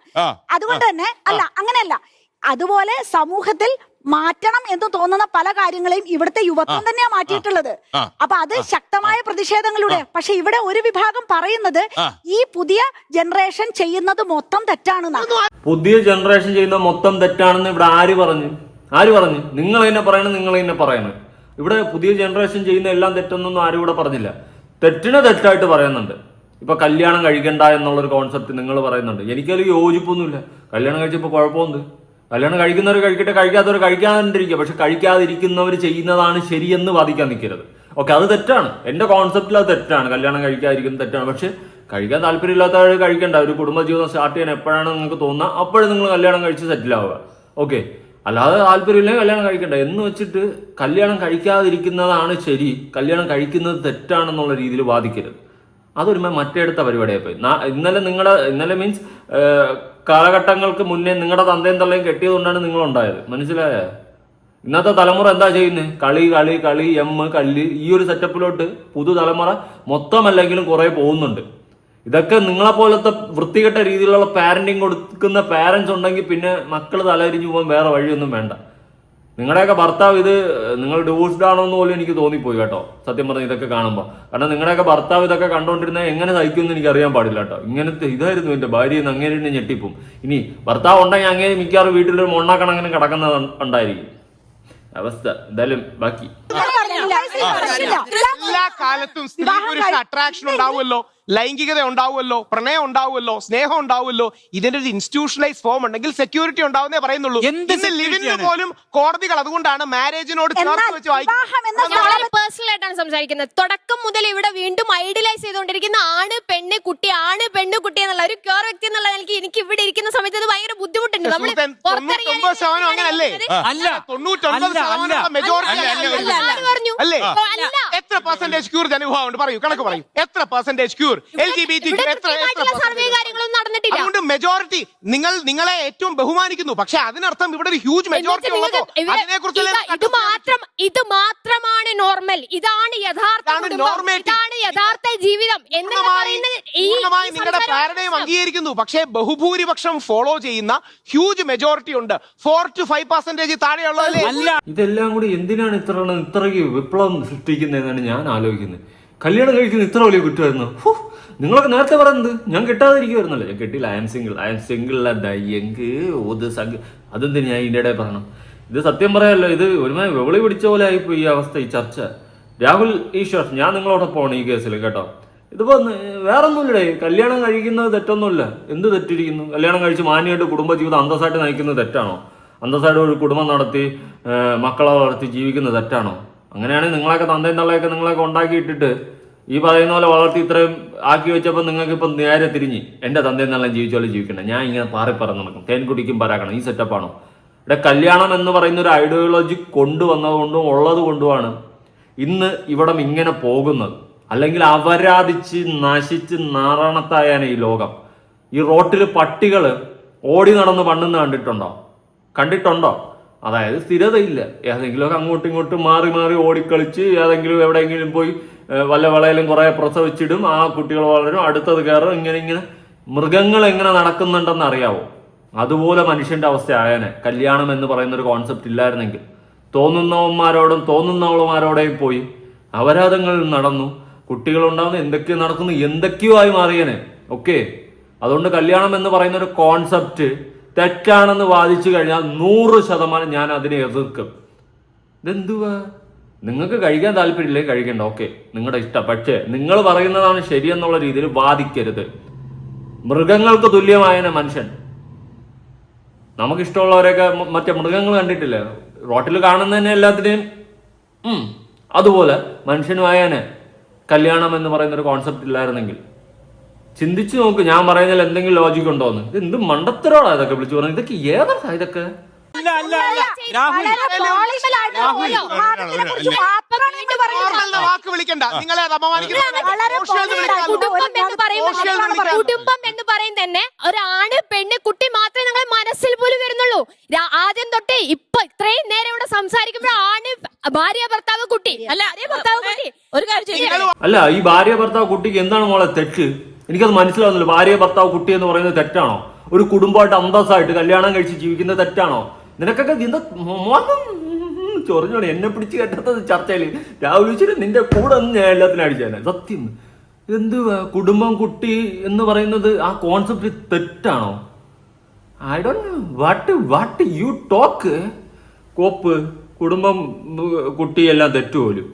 അതുകൊണ്ട് തന്നെ അല്ല, അങ്ങനെയല്ല. അതുപോലെ സമൂഹത്തിൽ മാറ്റണം എന്ന് തോന്നുന്ന പല കാര്യങ്ങളെയും ഇവിടുത്തെ യുവത്വം തന്നെയാണ് മാറ്റിയിട്ടുള്ളത്. അപ്പൊ അത് ശക്തമായ പ്രതിഷേധങ്ങളുടെ. പക്ഷെ ഇവിടെ ഒരു വിഭാഗം പറയുന്നത് ഈ പുതിയ ജനറേഷൻ ചെയ്യുന്നത് മൊത്തം തെറ്റാണെന്നാണ്. പുതിയ ജനറേഷൻ ചെയ്യുന്ന മൊത്തം തെറ്റാണെന്ന് ഇവിടെ ആര് പറഞ്ഞു? ആര് പറഞ്ഞു? നിങ്ങൾ തന്നെ പറയണം, നിങ്ങൾ തന്നെ പറയണം. ഇവിടെ പുതിയ ജനറേഷൻ ചെയ്യുന്ന എല്ലാം തെറ്റൊന്നും ആരും ഇവിടെ പറഞ്ഞില്ല. തെറ്റിനെ തെറ്റായിട്ട് പറയുന്നുണ്ട്. ഇപ്പൊ കല്യാണം കഴിക്കണ്ട എന്നുള്ളൊരു കോൺസെപ്റ്റ് നിങ്ങൾ പറയുന്നുണ്ട്. എനിക്കതിൽ യോജിപ്പൊന്നുമില്ല. കല്യാണം കഴിച്ചപ്പോൾ കുഴപ്പമൊന്നും. കല്യാണം കഴിക്കുന്നവർ കഴിക്കട്ടെ, കഴിക്കാത്തവർ കഴിക്കാതിരിക്കുക. പക്ഷെ കഴിക്കാതിരിക്കുന്നവർ ചെയ്യുന്നതാണ് ശരിയെന്ന് വാദിക്കാൻ നിൽക്കരുത്. ഓക്കെ, അത് തെറ്റാണ്. എന്റെ കോൺസെപ്റ്റിൽ അത് തെറ്റാണ്. കല്യാണം കഴിക്കാതിരിക്കുന്നത് തെറ്റാണ്. പക്ഷെ കഴിക്കാൻ താല്പര്യമില്ലാത്തവർ കഴിക്കണ്ട. ഒരു കുടുംബജീവിതം സ്റ്റാർട്ട് ചെയ്യാൻ എപ്പോഴാണ് നിങ്ങൾക്ക് തോന്നുക അപ്പോഴും നിങ്ങൾ കല്യാണം കഴിച്ച് സെറ്റിൽ ആവുക. ഓക്കെ, അല്ലാതെ താല്പര്യമില്ലെങ്കിൽ കല്യാണം കഴിക്കണ്ട എന്ന് വെച്ചിട്ട് കല്യാണം കഴിക്കാതിരിക്കുന്നതാണ് ശരി, കല്യാണം കഴിക്കുന്നത് തെറ്റാണെന്നുള്ള രീതിയിൽ വാദിക്കരുത്. അതൊരു മറ്റേടുത്ത പരിപാടിയായിപ്പോയി. ഇന്നലെ മീൻസ് കാലഘട്ടങ്ങൾക്ക് മുന്നേ നിങ്ങളുടെ തന്തയും തള്ളയും കെട്ടിയതുകൊണ്ടാണ് നിങ്ങൾ ഉണ്ടായത്. മനസ്സിലായ? ഇന്നത്തെ തലമുറ എന്താ ചെയ്യുന്നത്? കളി കല്ല് ഈ ഒരു സെറ്റപ്പിലോട്ട് പുതുതലമുറ മൊത്തമല്ലെങ്കിലും കുറെ പോകുന്നുണ്ട്. ഇതൊക്കെ നിങ്ങളെപ്പോലത്തെ വൃത്തികെട്ട രീതിയിലുള്ള പാരന്റിങ് കൊടുക്കുന്ന പാരന്റ്സ് ഉണ്ടെങ്കിൽ പിന്നെ മക്കൾ തലരിഞ്ഞു പോകാൻ വേറെ വഴിയൊന്നും വേണ്ട. നിങ്ങളുടെയൊക്കെ ഭർത്താവ് ഇത് നിങ്ങൾ ഡിവോഴ്സ്ഡ് ആണോ എന്ന് പോലും എനിക്ക് തോന്നിപ്പോയി കേട്ടോ, സത്യം പറഞ്ഞ ഇതൊക്കെ കാണുമ്പോൾ. കാരണം നിങ്ങളുടെയൊക്കെ ഭർത്താവ് ഇതൊക്കെ കണ്ടുകൊണ്ടിരുന്നത് എങ്ങനെ സഹിക്കുമെന്ന് എനിക്ക് അറിയാൻ പാടില്ല കേട്ടോ. ഇങ്ങനത്തെ ഇതായിരുന്നു എൻ്റെ ഭാര്യ എന്ന് അങ്ങനെ തന്നെ ഞെട്ടിപ്പോവും. ഇനി ഭർത്താവ് ഉണ്ടെങ്കിൽ അങ്ങനെ മിക്കവാറും വീട്ടിലൊരു മൊണ്ണാക്കണങ്ങനെ കിടക്കുന്നത് ഉണ്ടായിരിക്കും അവസ്ഥ. എന്തായാലും ബാക്കി എല്ലാ കാലത്തും സ്ത്രീ പുരുഷ അട്രാക്ഷൻ ഉണ്ടാവുമല്ലോ, ലൈംഗികത ഉണ്ടാവുമല്ലോ, പ്രണയം ഉണ്ടാവുമല്ലോ, സ്നേഹം ഉണ്ടാവുമല്ലോ. ഇതിന്റെ ഒരു ഇൻസ്റ്റിറ്റ്യൂഷണലൈസ് ഫോം ഉണ്ടെങ്കിൽ സെക്യൂരിറ്റി ഉണ്ടാവുന്നേ പറയുന്നുള്ളൂ. ഇന്ന് ലിവിന് പോലും കോടതികൾ അതുകൊണ്ടാണ് മാരേജിനോട് ചേർത്ത് വെച്ച് പേഴ്സണൽ ആയിട്ടാണ് സംസാരിക്കുന്നത്. തുടക്കം മുതൽ ഇവിടെ വീണ്ടും ഐഡിയലൈസ് ചെയ്തുകൊണ്ടിരിക്കുന്ന ആണ് പെണ്ണ് കുട്ടി എന്നുള്ള ഒരു ക്യൂർ വ്യക്തി എന്നുള്ള എനിക്ക് ഇവിടെ ഇരിക്കുന്ന സമയത്ത് അത് ഭയങ്കര ബുദ്ധിമുട്ടുണ്ട്. അങ്ങനല്ലേ? 99% മെജോറിറ്റി അല്ലേ? എത്ര പെർസെന്റേജ് ക്യൂർ ജനവിഭാഗമുണ്ട്? പറയൂ, കണക്ക് പറയൂ. എത്ര പെർസെന്റേജ് ക്യൂർ LGBT? അതുകൊണ്ട് മെജോറിറ്റി നിങ്ങളെ ഏറ്റവും ബഹുമാനിക്കുന്നു. പക്ഷെ അതിനർത്ഥം ഇവിടെ ഒരു ഹ്യൂജ് മെജോറിറ്റി ഉള്ളതോ അതിനെ കുറിച്ച് ഇത് മാത്രമാണ് നോർമൽ, ഇതാണ് യഥാർത്ഥ ജീവിതം എന്ന് പൂർണ്ണമായി നിങ്ങളുടെ പാരഡൈം അംഗീകരിക്കുന്നു. പക്ഷേ ബഹുഭൂരിപക്ഷം ഫോളോ ചെയ്യുന്ന ഹ്യൂജ് മെജോറിറ്റി ഉണ്ട്. 4 to 5% താഴെയുള്ളതല്ലേ? ഇതെല്ലാം കൂടി എന്തിനാണ് ഇത്രയ്ക്ക് വിപ്ലവം സൃഷ്ടിക്കുന്നതെന്നാണ് ഞാൻ ആലോചിക്കുന്നത്. കല്യാണം കഴിക്കുന്ന ഇത്ര വലിയ കുറ്റമായിരുന്നു. നിങ്ങളൊക്കെ നേരത്തെ പറയുന്നത് ഞാൻ കെട്ടാതിരിക്കുമായിരുന്നല്ലോ. ഞാൻ കെട്ടില്ല, ഐ എം സിംഗിൾ അതെന്തിന് ഞാൻ ഇതിൻ്റെ ഇടയിൽ പറയണം? ഇത് സത്യം പറയാമല്ലോ, ഇത് ഒരുമാതിരി വെളി പിടിച്ച പോലെ ആയിപ്പോ ഈ അവസ്ഥ, ഈ ചർച്ച. രാഹുൽ ഈശ്വർ, ഞാൻ നിങ്ങളോടൊപ്പമാണ് ഈ കേസിൽ കേട്ടോ. ഇതിപ്പോ വേറൊന്നുമില്ലേ, കല്യാണം കഴിക്കുന്നത് തെറ്റൊന്നുമില്ല. എന്ത് തെറ്റിരിക്കുന്നു? കല്യാണം കഴിച്ച് മാന്യമായിട്ട് കുടുംബജീവിതം അന്തസ്സായിട്ട് നയിക്കുന്നത് തെറ്റാണോ? അന്തസ്സായിട്ട് ഒരു കുടുംബം നടത്തി മക്കളെ വളർത്തി ജീവിക്കുന്നത് തെറ്റാണോ? അങ്ങനെയാണെങ്കിൽ നിങ്ങളൊക്കെ തന്തയും തള്ളയൊക്കെ നിങ്ങളൊക്കെ ഉണ്ടാക്കിയിട്ടിട്ട് ഈ പറയുന്ന പോലെ വളർത്തി ഇത്രയും ആക്കി വെച്ചപ്പോൾ നിങ്ങൾക്ക് ഇപ്പം നേരെ തിരിഞ്ഞ് എൻ്റെ തന്തയും തള്ളയും ജീവിച്ചോലെ ജീവിക്കണ്ട, ഞാൻ ഇങ്ങനെ പറന്ന് നടക്കും, തേൻകുടിക്കും പരാക്കണം, ഈ സെറ്റപ്പാണോ? ഇവിടെ കല്യാണം എന്ന് പറയുന്ന ഒരു ഐഡിയോളജി കൊണ്ടുവന്നതുകൊണ്ടും ഉള്ളത് കൊണ്ടുമാണ് ഇന്ന് ഇവിടം ഇങ്ങനെ പോകുന്നത്. അല്ലെങ്കിൽ അപരാധിച്ച് നശിച്ച് നാറാണത്തായാണ് ഈ ലോകം. ഈ റോട്ടിൽ പട്ടികൾ ഓടി നടന്ന് പണ്ടുന്ന കണ്ടിട്ടുണ്ടോ? അതായത് സ്ഥിരതയില്ല. ഏതെങ്കിലുമൊക്കെ അങ്ങോട്ടും ഇങ്ങോട്ടും മാറി ഓടിക്കളിച്ച് ഏതെങ്കിലും എവിടെയെങ്കിലും പോയി വല്ല വളയിലും കുറെ പ്രസവിച്ചിടും, ആ കുട്ടികൾ വളരും, അടുത്തത് കയറും. ഇങ്ങനെ മൃഗങ്ങൾ എങ്ങനെ നടക്കുന്നുണ്ടെന്ന് അറിയാവോ? അതുപോലെ മനുഷ്യന്റെ അവസ്ഥ ആയാനെ കല്യാണം എന്ന് പറയുന്ന ഒരു കോൺസെപ്റ്റ് ഇല്ലായിരുന്നെങ്കിൽ. തോന്നുന്നവന്മാരോടും തോന്നുന്നവളുമാരോടെയും പോയി അപരാധങ്ങൾ നടന്നു, കുട്ടികളുണ്ടാവുന്ന എന്തൊക്കെയോ ആയി മാറിയനെ. ഓക്കെ, അതുകൊണ്ട് കല്യാണം എന്ന് പറയുന്ന ഒരു കോൺസെപ്റ്റ് തെറ്റാണെന്ന് വാദിച്ചു കഴിഞ്ഞാൽ 100% ഞാൻ അതിനെ എതിർക്കും. ഇതെന്തുവാ? നിങ്ങൾക്ക് കഴിക്കാൻ താല്പര്യമില്ലേ കഴിക്കണ്ട, ഓക്കെ, നിങ്ങളുടെ ഇഷ്ടം. പക്ഷേ നിങ്ങൾ പറയുന്നതാണ് ശരിയെന്നുള്ള രീതിയിൽ വാദിക്കരുത്. മൃഗങ്ങൾക്ക് തുല്യമായ മനുഷ്യൻ. നമുക്കിഷ്ടമുള്ളവരെയൊക്കെ മറ്റേ മൃഗങ്ങൾ കണ്ടിട്ടില്ലേ? റോട്ടിൽ കാണുന്നതന്നെ എല്ലാത്തിനെയും. അതുപോലെ മനുഷ്യനുമായനെ കല്യാണം എന്ന് പറയുന്ന ഒരു കോൺസെപ്റ്റ് ഇല്ലായിരുന്നെങ്കിൽ. ചിന്തിച്ചു നോക്ക്, ഞാൻ പറയുന്നതിൽ എന്തെങ്കിലും ലോജിക് ഉണ്ടോന്ന്. ഇത് എന്ത് മണ്ടത്തരോടാ ഇതൊക്കെ വിളിച്ചു പറഞ്ഞത്? ഇതൊക്കെ ഏതാ ഇതൊക്കെ? വാക്ക് വിളിക്കണ്ട, നിങ്ങളെ കുടുംബം എന്ന് പറയും തന്നെ ഒരാണ് പെണ്ണ് കുട്ടി മാത്രമേ ഞങ്ങൾ മനസ്സിൽ പോലും വരുന്നുള്ളൂ. ആദ്യം തൊട്ടേ ഇപ്പൊ ഇത്രയും നേരം ഇവിടെ സംസാരിക്കുമ്പോൾ ആണ് ഭാര്യ ഭർത്താവ് കുട്ടി ഒരു കാര്യം അല്ല, ഈ ഭാര്യ ഭർത്താവ് കുട്ടിക്ക് എന്താണ് മോളെ തെറ്റ്? എനിക്കത് മനസ്സിലാവുന്നില്ല. ഭാര്യ ഭർത്താവ് കുട്ടി എന്ന് പറയുന്നത് തെറ്റാണോ? ഒരു കുടുംബമായിട്ട് അന്തസ്സായിട്ട് കല്യാണം കഴിച്ച് ജീവിക്കുന്നത് തെറ്റാണോ? നിനക്കൊക്കെ ചൊറിഞ്ഞോളി എന്നെ പിടിച്ച് കേട്ടത് ചർച്ചയിൽ. രാഹുൽ നിന്റെ കൂടെ ഞാൻ എല്ലാത്തിനും അടിച്ചേനെ. സത്യം, എന്തുവാ കുടുംബം കുട്ടി എന്ന് പറയുന്നത് ആ കോൺസെപ്റ്റ് തെറ്റാണോ? I don't know what you talk. കോപ്പ് കുടുംബം കുട്ടി എല്ലാം തെറ്റുപോലും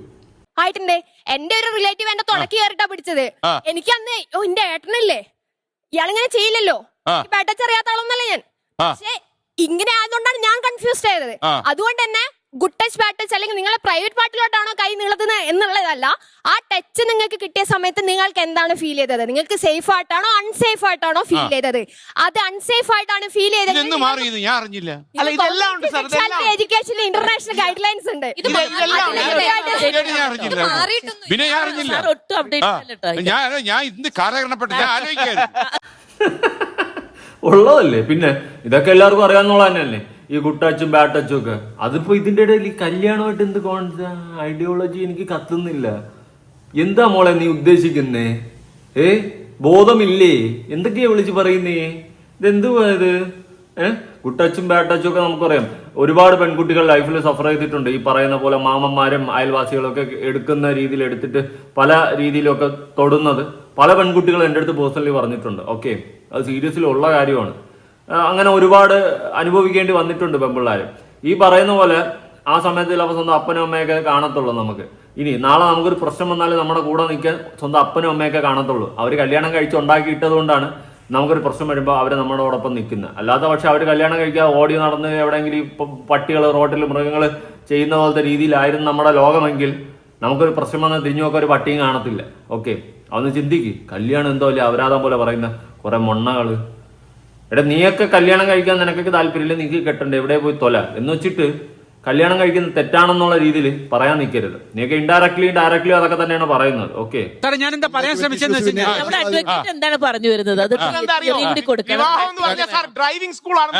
ആയിട്ടുണ്ട്. എന്റെ ഒരു റിലേറ്റീവ് എന്റെ തുടക്കി കയറിട്ടാ പിടിച്ചത്. എനിക്ക് അന്ന് എന്റെ ഏട്ടനല്ലേ, ഇയാളിങ്ങനെ ചെയ്യില്ലല്ലോ, പേട്ടച്ചറിയാത്ത ആളൊന്നല്ല ഞാൻ. പക്ഷെ ഇങ്ങനെ ആയതുകൊണ്ടാണ് ഞാൻ കൺഫ്യൂസ്ഡ് ആയത്. അതുകൊണ്ട് തന്നെ ഗുഡ് ടച്ച് ബാഡ് ടച്ച് അല്ലെങ്കിൽ നിങ്ങളെ പ്രൈവറ്റ് പാർട്ടിലോട്ടാണോ കൈ നീളുന്നത് എന്നുള്ളതല്ല, ആ ടച്ച് നിങ്ങൾക്ക് കിട്ടിയ സമയത്ത് നിങ്ങൾക്ക് എന്താണ് ഫീൽ ചെയ്തത്? നിങ്ങൾക്ക് സേഫ് ആയിട്ടാണോ അൺസേഫ് ആയിട്ടാണോ ഫീൽ ചെയ്തത്? അത് അൺസേഫ് ആയിട്ടാണ് ഫീൽ ചെയ്തത്. എഡ്യൂക്കേഷനിൽ ഇന്റർനാഷണൽ ഗൈഡ് ലൈൻസ് ഉണ്ട്. ഉള്ളതല്ലേ. പിന്നെ ഇതൊക്കെ എല്ലാവർക്കും അറിയാന്നുള്ള തന്നെയല്ലേ ഈ ഗുഡ് ടച്ചും ബാഡ് ടച്ചും ഒക്കെ. അതിപ്പോ ഇതിന്റെ ഇടയിൽ ഈ കല്യാണമായിട്ട് എന്ത് ഐഡിയോളജി എനിക്ക് കത്തുന്നില്ല. എന്താ മോളെ നീ ഉദ്ദേശിക്കുന്നേ? ബോധമില്ലേ? എന്തൊക്കെയാ വിളിച്ച് പറയുന്നേ? ഇതെന്തുവാ ഇത്? ഗുഡ് ടച്ചും ബാഡ് ടച്ചും ഒക്കെ നമുക്കറിയാം. ഒരുപാട് പെൺകുട്ടികൾ ലൈഫിൽ സഫർ ചെയ്തിട്ടുണ്ട്. ഈ പറയുന്ന പോലെ മാമന്മാരും അയൽവാസികളൊക്കെ എടുക്കുന്ന രീതിയിൽ എടുത്തിട്ട് പല രീതിയിലൊക്കെ തൊടുന്നത് പല പെൺകുട്ടികൾ എൻ്റെ അടുത്ത് പേഴ്സണലി പറഞ്ഞിട്ടുണ്ട്. ഓക്കെ, അത് സീരിയസിലുള്ള കാര്യമാണ്. അങ്ങനെ ഒരുപാട് അനുഭവിക്കേണ്ടി വന്നിട്ടുണ്ട് പെൺപിള്ളേർ. ഈ പറയുന്ന പോലെ ആ സമയത്ത് ചിലപ്പോൾ സ്വന്തം അപ്പനും അമ്മയൊക്കെ കാണത്തുള്ളൂ നമുക്ക്. ഇനി നാളെ നമുക്കൊരു പ്രശ്നം വന്നാലും നമ്മുടെ കൂടെ നിൽക്കാൻ സ്വന്തം അപ്പനും അമ്മയൊക്കെ കാണത്തുള്ളൂ. അവർ കല്യാണം കഴിച്ച് ഉണ്ടാക്കിയിട്ടത് കൊണ്ടാണ് നമുക്കൊരു പ്രശ്നം വരുമ്പോൾ അവർ നമ്മളോടൊപ്പം നിൽക്കുന്നത്. അല്ലാത്ത പക്ഷെ അവർ കല്യാണം കഴിക്കാതെ ഓടി നടന്ന് എവിടെയെങ്കിലും ഈ പട്ടികൾ റോട്ടിൽ മൃഗങ്ങൾ ചെയ്യുന്ന പോലത്തെ രീതിയിലായിരുന്നു നമ്മുടെ ലോകമെങ്കിൽ നമുക്കൊരു പ്രശ്നം വന്നാൽ തിരിഞ്ഞു നോക്കാൻ ഒരു പട്ടിയും കാണത്തില്ല. ഓക്കെ, അതൊന്ന് ചിന്തിക്ക്. കല്യാണം എന്തോ അല്ലേ അപരാധം പോലെ പറയുന്ന കുറെ മൊണ്ണകൾ. എടാ, നീയൊക്കെ കല്യാണം കഴിക്കാൻ നിനക്കൊക്കെ താല്പര്യമില്ല, നീക്ക് കെട്ടണ്ടേ, എവിടെ പോയി തൊല എന്ന് വെച്ചിട്ട് കല്യാണം കഴിക്കുന്നത് തെറ്റാണെന്നുള്ള രീതിയിൽ പറയാൻ നിൽക്കരുത്. നീയൊക്കെ ഇൻഡയറക്ട്ലി ഡയറക്ട്ലി അതൊക്കെ തന്നെയാണ് പറയുന്നത്. ഓക്കെ, ഞാൻ എന്താ പറയാൻ ശ്രമിച്ചെന്ന് വെച്ചാൽ എന്താണ് പറഞ്ഞു വരുന്നത്? അത് ഡ്രൈവിംഗ് സ്കൂളാണ്.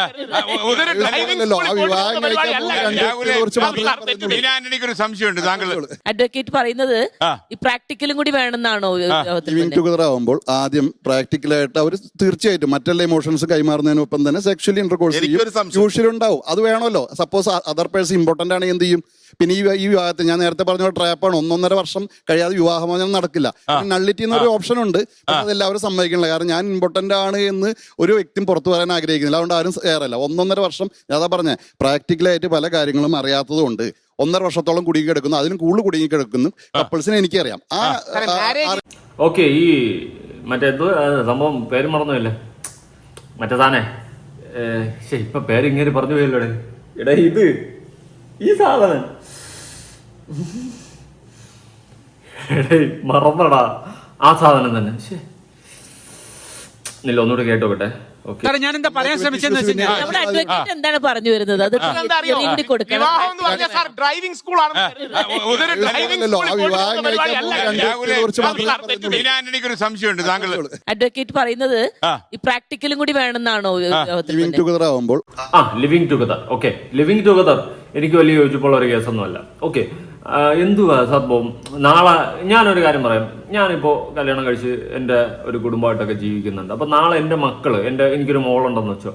എനിക്കൊരു സംശയമുണ്ട്. താങ്കൾ അഡ്വക്കേറ്റ് പറയുന്നത് ഈ പ്രാക്ടിക്കലും കൂടി വേണമെന്നാണോ? ലിവിംഗ് ടുഗദർ ആവുമ്പോൾ ആദ്യം പ്രാക്ടിക്കലായിട്ട് അവർ തീർച്ചയായിട്ടും മറ്റുള്ള ഇമോഷൻസ് കൈമാറുന്നതിനൊപ്പം തന്നെ സെക്ഷലി ഇന്റർകോഴ്സ് യൂഷ്വലി ഉണ്ടാവും. അത് വേണമല്ലോ. സപ്പോസ് അതർ പേഴ്സൺ ഇമ്പോർട്ടന്റ് ആണ് എന്ത് ചെയ്യും? പിന്നെ ഈ വിവാഹത്തിൽ ഞാൻ നേരത്തെ പറഞ്ഞ ട്രാപ്പാണ്. 1.5 വർഷം കഴിയാതെ വിവാഹമോചനം നടക്കില്ല. നള്ളിറ്റി എന്നൊരു ഓപ്ഷൻ ഉണ്ട്. അതെല്ലാവരും സമ്മതിക്കണില്ല. കാരണം ഞാൻ ഇമ്പോർട്ടന്റ് ആണ് എന്ന് ഒരു വ്യക്തിയും പുറത്തു പറയാൻ ആഗ്രഹിക്കുന്നില്ല. അതുകൊണ്ട് ആരും ഏറല്ല. 1.5 വർഷം അതാ പറഞ്ഞ പ്രാക്ടിക്കലായിട്ട് പല കാര്യങ്ങളും അറിയാത്തത് കൊണ്ട് 1.5 വർഷത്തോളം കുടുങ്ങിക്കിടക്കുന്നു. അതിനും കൂടുതൽ കുടുങ്ങിക്കിടക്കുന്നു കപ്പിൾസിനെ എനിക്കറിയാം. ഓക്കെ, ഈ മറ്റേ സംഭവം പേര് മറന്നില്ലേ, മറ്റേ താനേ ഇപ്പൊ പേര് ഇങ്ങനെ പറഞ്ഞു പോയല്ലോടെ. എടാ, ഇത് ഈ സാധനം മറന്നടാ. ആ സാധനം തന്നെ. ഇല്ല, ഒന്നുകൂടെ കേട്ടോട്ടെ. ഞാൻ എന്താ പറയാൻ ശ്രമിച്ചെന്ന് വെച്ചാൽ എന്താണ് പറഞ്ഞു വരുന്നത്? അത് ഡ്രൈവിംഗ് സ്കൂളാണ്. എനിക്കൊരു സംശയമുണ്ട്. താങ്കൾ അഡ്വക്കേറ്റ് പറയുന്നത് ഈ പ്രാക്ടിക്കലും കൂടി വേണമെന്നാണോ? ലിവിംഗ് ടുഗദർ ആവുമ്പോൾ living together. Okay, living together എനിക്ക് വലിയ യോജിപ്പുള്ള ഒരു കേസൊന്നുമല്ല. ഓക്കെ, എന്തുവാ സംഭവം? നാളെ ഞാനൊരു കാര്യം പറയാം. ഞാനിപ്പോൾ കല്യാണം കഴിച്ച് എൻ്റെ ഒരു കുടുംബമായിട്ടൊക്കെ ജീവിക്കുന്നുണ്ട്. അപ്പം നാളെ എൻ്റെ മക്കള് എനിക്കൊരു മോളുണ്ടെന്ന് വെച്ചോ,